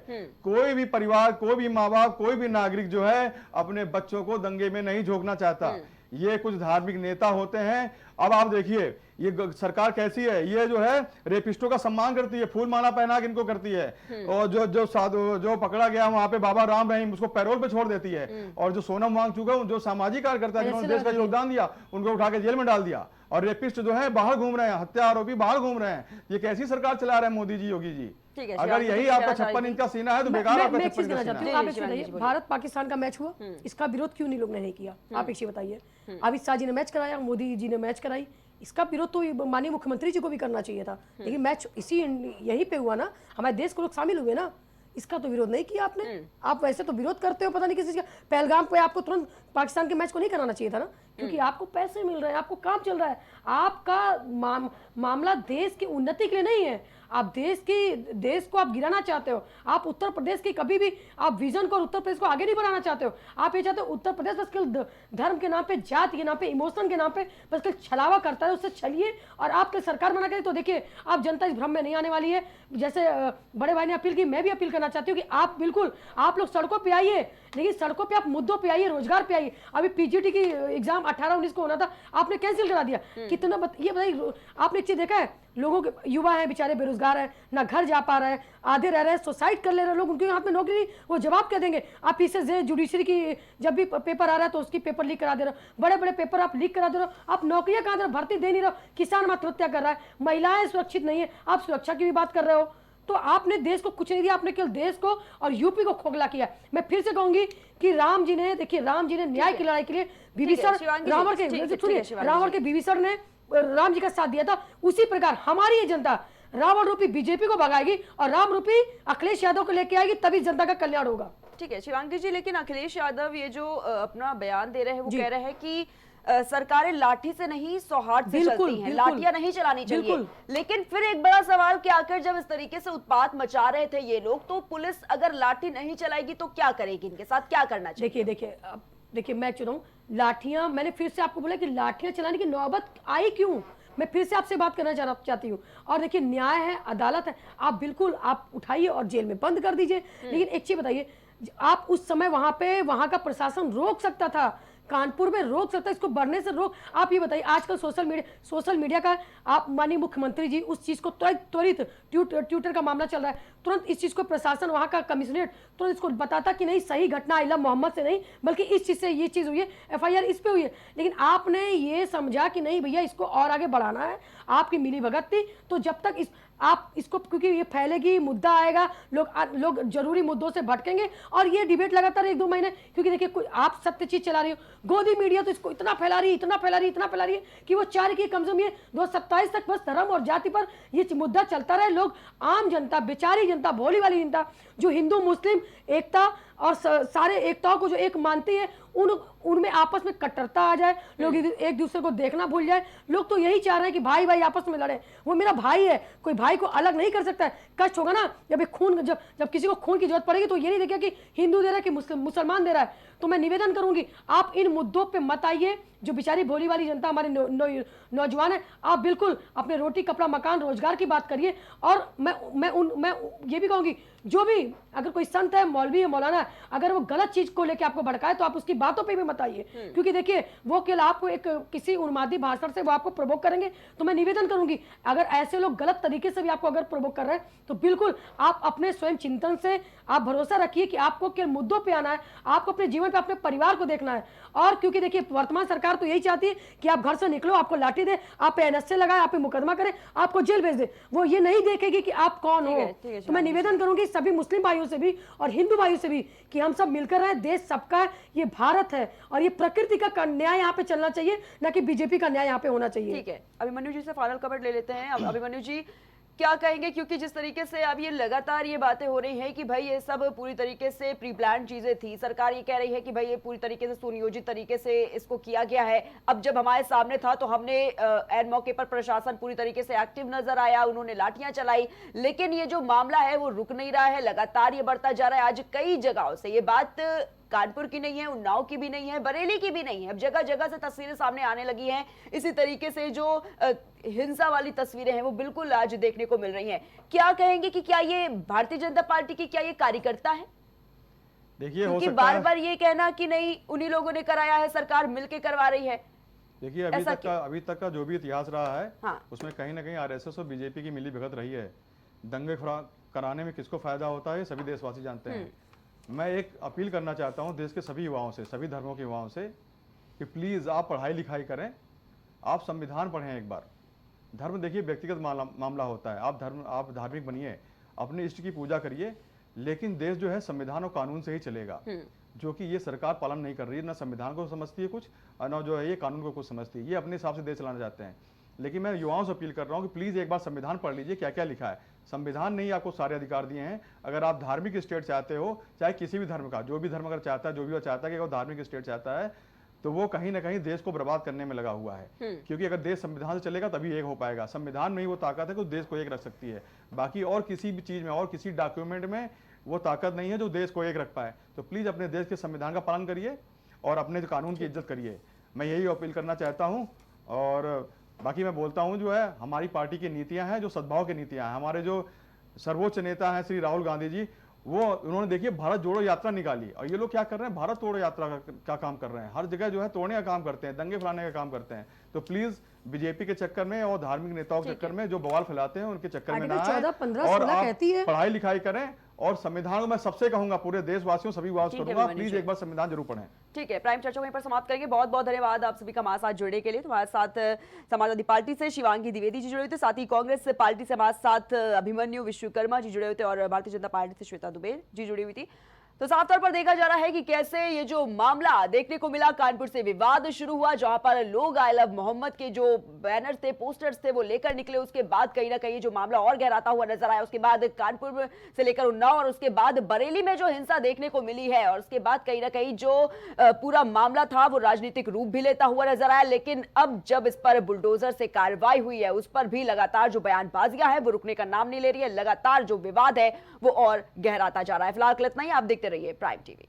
कोई भी परिवार, कोई भी माँ बाप, कोई भी नागरिक जो है अपने बच्चों को दंगे में नहीं झोंकना चाहता। ये कुछ धार्मिक नेता होते हैं अब आप देखिए ये सरकार कैसी है, ये जो है रेपिस्टों का सम्मान करती है, फूल माला पहना के इनको करती है, और जो साधु जो पकड़ा गया वहां पे बाबा राम रहीम, उसको पैरोल पे छोड़ देती है, और जो सोनम वांगचुक है, जो सामाजिक कार्यकर्ता जिन्होंने देश का योगदान दिया, उनको उठा के जेल में डाल दिया, और रेपिस्ट जो है बाहर घूम रहे हैं, हत्या आरोपी बाहर घूम रहे हैं। ये कैसी सरकार चला रहे हैं मोदी जी, योगी जी? ठीक है, अगर यही आपका 56 इंच का सीना है तो बेकार आपका 56 इंच का सीना है। आप एक चीज बताइए, भारत पाकिस्तान का मैच हुआ, इसका विरोध क्यों नहीं लोग ने नहीं किया? आप एक चीज बताइए, अमित शाह जी ने मैच कराया, मोदी जी ने मैच कराई, इसका विरोध तो माननीय मुख्यमंत्री जी को भी करना चाहिए था, लेकिन मैच इसी यहीं पे हुआ ना, हमारे देश के लोग शामिल हुए ना, इसका तो विरोध नहीं किया आपने। आप वैसे तो विरोध करते हो पता नहीं किस चीज का। पहलगाम पे आपको तुरंत पाकिस्तान के मैच को नहीं कराना चाहिए था ना, क्योंकि आपको पैसे मिल रहे हैं, आपको काम चल रहा है, आपका मामला देश की उन्नति के लिए नहीं है, आप देश को आप गिराना चाहते हो। आप उत्तर प्रदेश की कभी भी आप विजन को और उत्तर प्रदेश को आगे नहीं बढ़ाना चाहते हो। आप ये चाहते हो उत्तर प्रदेश बस केवल धर्म के नाम पे, जाति के नाम पे, इमोशन के नाम पे बस केवल छलावा करता है, उससे छलिए और आपके सरकार बना के। तो देखिए आप जनता इस भ्रम में नहीं आने वाली है। जैसे बड़े भाई ने अपील की, मैं भी अपील करना चाहती हूँ कि आप बिल्कुल आप लोग सड़कों पे आइए, लेकिन सड़कों पे आप मुद्दों पे आइए, रोजगार पे आइए। अभी पीजीटी की एग्जाम 18-19 को होना था, आपने कैंसिल करा दिया। कितना ये बताइए, आपने एक चीज देखा है, लोगों के युवा हैं बेचारे, बेरोजगार हैं, ना घर जा पा रहे हैं, आधे रह रहे हैं, सुसाइड कर ले रहे हैं लोग, उनके हाथ में नौकरी नहीं, वो जवाब क्या देंगे? आप पीछे जुडिशरी की जब भी पेपर आ रहा है तो उसकी पेपर लीक करा दे रहे हो, बड़े बड़े पेपर आप लीक करा दे रहे हो, आप नौकरियां कहाँ दे रहे हो, भर्ती दे नहीं रहे हो, किसान आत्महत्या कर रहा है, महिलाएं सुरक्षित नहीं है, आप सुरक्षा की भी बात कर रहे हो। तो आपने देश को कुछ नहीं दिया, आपने केवल देश को और यूपी को खोखला किया। मैं फिर से कहूंगी कि राम जी ने, देखिए राम जी ने न्याय की लड़ाई के लिए विभीषण रावण के विभीषण ने राम जी का साथ दिया था, उसी प्रकार हमारी ये जनता रावण रूपी बीजेपी को भगाएगी और राम रूपी अखिलेश यादव को लेके आएगी, तभी जनता का कल्याण होगा। ठीक है शिवांगी जी, लेकिन अखिलेश यादव ये जो अपना बयान दे रहे हैं, वो कह रहे हैं कि सरकारें लाठी से नहीं सौहार्द से चलती हैं, लाठियां नहीं चलानी चाहिए। लेकिन फिर एक बड़ा सवाल कि आखिर जब इस तरीके से उत्पात मचा रहे थे ये लोग, तो पुलिस अगर लाठी नहीं चलाएगी तो क्या करेगी, इनके साथ क्या करना चाहिए? देखिए मैं चुनाऊं लाठियां, मैंने फिर से आपको बोला कि लाठियां चलाने की नौबत आई क्यों, मैं फिर से आपसे बात करना चाहती हूँ। और देखिए न्याय है, अदालत है, आप बिल्कुल आप उठाइए और जेल में बंद कर दीजिए। लेकिन एक चीज बताइए, आप उस समय वहां का प्रशासन रोक सकता था, कानपुर में रोक सकता है, इसको बढ़ने से रोक। आप ये बताइए, आजकल सोशल मीडिया का, आप माननीय मुख्यमंत्री जी उस चीज को त्वरित ट्विटर का मामला चल रहा है, तुरंत इस चीज को प्रशासन, वहां का कमिश्नरेट तुरंत इसको बताता कि नहीं सही घटना आइला मोहम्मद से नहीं, बल्कि इस चीज से ये चीज हुई है, एफआईआर इस पे हुई है। लेकिन आपने ये समझा कि नहीं भैया इसको और आगे बढ़ाना है, आपकी मिली भगत थी। तो जब तक आप इसको, क्योंकि ये फैलेगी, मुद्दा आएगा, लोग जरूरी मुद्दों से भटकेंगे और ये डिबेट लगातार 1-2 महीने, क्योंकि देखिए आप सत्य चीज चला रही हो, गोदी मीडिया तो इसको इतना फैला रही है कि वो चाह रही कि कम से कम ये 2027 तक बस धर्म और जाति पर ये मुद्दा चलता रहे। लोग, आम जनता, बेचारी जनता, भोली वाली जनता, जो हिंदू मुस्लिम एकता और सारे एकताओं को जो एक मानती है, उनमें आपस में कट्टरता आ जाए, लोग एक दूसरे को देखना भूल जाए। लोग तो यही चाह रहे हैं कि भाई भाई आपस में लड़े, वो मेरा भाई है, कोई भाई को अलग नहीं कर सकता है। कष्ट होगा ना जब किसी को खून की जरूरत पड़ेगी, तो ये नहीं देखेगा कि हिंदू दे रहा है कि मुसलमान दे रहा है। तो मैं निवेदन करूंगी, आप इन मुद्दों पे मत आइए। जो बेचारी भोली वाली जनता, हमारे नौजवान है, आप बिल्कुल अपने रोटी कपड़ा मकान रोजगार की बात करिए। और मैं ये भी कहूंगी, जो भी अगर कोई संत है, मौलवी है, मौलाना है, अगर वो गलत चीज को लेके आपको भड़काए तो आप उसकी बातों पे भी मत आइए, क्योंकि देखिए वो केवल आपको एक किसी उन्मादी भाषण से वो आपको प्रोवोक करेंगे। तो मैं निवेदन करूंगी, अगर ऐसे लोग गलत तरीके से भी आपको अगर प्रोवोक कर रहे हैं, तो बिल्कुल आप अपने स्वयं चिंतन से आप भरोसा रखिए कि आपको केवल मुद्दों पे आना है, आपको अपने जीवन पे, अपने परिवार को देखना है। और क्योंकि देखिए वर्तमान सरकार तो यही चाहती है कि आप घर से निकलो, आपको लाठी दे, आप पे एनएसए लगाए, आप पे मुकदमा करे, आपको जेल भेज दे, वो ये नहीं देखेगी कि आप कौन हो। तो मैं निवेदन करूंगी सभी मुस्लिम भाइयों से भी और हिंदू भाइयों से भी कि हम सब मिलकर रहें, देश सबका है, ये भारत है और ये प्रकृति का न्याय यहाँ पे चलना चाहिए, ना कि बीजेपी का न्याय यहाँ पे होना चाहिए। ठीक है, अभिमन्यु जी से फाइनल कमेंट ले लेते हैं। अभिमन्यु जी क्या कहेंगे, क्योंकि जिस तरीके से अब ये लगातार ये बातें हो रही हैं कि भाई ये सब पूरी तरीके से प्री प्लान चीजें थी, सरकार ये कह रही है कि भाई ये पूरी तरीके से सुनियोजित तरीके से इसको किया गया है। अब जब हमारे सामने था तो हमने एन मौके पर प्रशासन पूरी तरीके से एक्टिव नजर आया, उन्होंने लाठियां चलाई, लेकिन ये जो मामला है वो रुक नहीं रहा है, लगातार ये बढ़ता जा रहा है। आज कई जगहों से ये बात कानपुर की नहीं है, उन्नाव की भी नहीं है, बरेली की भी नहीं है, अब जगह जगह से तस्वीरें सामने आने लगी हैं। इसी तरीके से जो हिंसा वाली तस्वीरें हैं वो बिल्कुल आज देखने को मिल रही हैं। क्या कहेंगे कि क्या ये भारतीय जनता पार्टी की, क्या ये कार्यकर्ता है? देखिए क्योंकि बार बार ये कहना कि नहीं उन्हीं लोगों ने कराया है, सरकार मिलकर करवा रही है, देखिए ऐसा अभी तक का जो भी इतिहास रहा है, हाँ। उसमें कहीं ना कहीं आरएसएस और बीजेपी की मिली भगत रही है। दंगे कराने में किसको फायदा होता है, सभी देशवासी जानते हैं। मैं एक अपील करना चाहता हूं देश के सभी युवाओं से, सभी धर्मों के युवाओं से, कि प्लीज आप पढ़ाई लिखाई करें, आप संविधान पढ़ें एक बार। धर्म देखिए व्यक्तिगत मामला होता है, आप धार्मिक बनिए, अपने इष्ट की पूजा करिए, लेकिन देश जो है संविधान और कानून से ही चलेगा, जो कि ये सरकार पालन नहीं कर रही है। ना संविधान को समझती है कुछ, और ना जो है ये कानून को कुछ समझती है। ये अपने हिसाब से देश चलाना चाहते हैं। लेकिन मैं युवाओं से अपील कर रहा हूँ कि प्लीज एक बार संविधान पढ़ लीजिए, क्या क्या लिखा है। संविधान ने ही आपको सारे अधिकार दिए हैं। अगर आप धार्मिक स्टेट चाहते हो, चाहे किसी भी धर्म का, जो भी धर्म अगर चाहता है, जो भी वो चाहता है कि वो धार्मिक स्टेट चाहता है, तो वो कहीं ना कहीं देश को बर्बाद करने में लगा हुआ है। क्योंकि अगर देश संविधान से चलेगा तभी एक हो पाएगा। संविधान में ही वो ताकत है कि देश को एक रख सकती है, बाकी और किसी भी चीज में और किसी डॉक्यूमेंट में वो ताकत नहीं है जो देश को एक रख पाए। तो प्लीज अपने देश के संविधान का पालन करिए और अपने कानून की इज्जत करिए। मैं यही अपील करना चाहता हूं। और बाकी मैं बोलता हूं, जो है हमारी पार्टी की नीतियां हैं, जो सद्भाव की नीतियां हैं। हमारे जो सर्वोच्च नेता हैं श्री राहुल गांधी जी, वो उन्होंने देखिए भारत जोड़ो यात्रा निकाली, और ये लोग क्या कर रहे हैं, भारत तोड़ो यात्रा का काम कर रहे हैं। हर जगह जो है तोड़ने का काम करते हैं, दंगे फैलाने का काम करते हैं। तो प्लीज बीजेपी के चक्कर में और धार्मिक नेताओं के चक्कर में जो बवाल फैलाते हैं, उनके चक्कर में ना आए। 14, 15, और 16 कहती है। आप पढ़ाई लिखाई करें, और संविधान को मैं सबसे कहूंगा, पूरे देशवासियों सभी बात करूंगा, प्लीज एक बार संविधान जरूर पढ़ें। ठीक है, प्राइम चर्चा वहीं पर समाप्त करेंगे। बहुत बहुत धन्यवाद आप सभी का हमारे साथ जुड़ने के लिए। तुम्हारे साथ समाजवादी पार्टी से शिवांगी द्विवेदी जी जुड़े हुए थे, साथ ही कांग्रेस पार्टी से हमारे साथ अभिमन्यु विश्वकर्मा जी जुड़े हुए थे, और भारतीय जनता पार्टी से श्वेता दुबे जी जुड़ी हुई थी। तो साफ तौर पर देखा जा रहा है कि कैसे ये जो मामला देखने को मिला, कानपुर से विवाद शुरू हुआ, जहां पर लोग आई लव मोहम्मद के जो बैनर्स थे, पोस्टर्स थे, वो लेकर निकले। उसके बाद कहीं ना कहीं जो मामला और गहराता हुआ नजर आया। उसके बाद कानपुर से लेकर उन्नाव, और उसके बाद बरेली में जो हिंसा देखने को मिली है, और उसके बाद कहीं ना कहीं जो पूरा मामला था वो राजनीतिक रूप भी लेता हुआ नजर आया। लेकिन अब जब इस पर बुलडोजर से कार्रवाई हुई है, उस पर भी लगातार जो बयानबाजियां हैं वो रुकने का नाम नहीं ले रही है। लगातार जो विवाद है वो और गहराता जा रहा है। फिलहाल इतना ही, आप देखते रहिए प्राइम टीवी।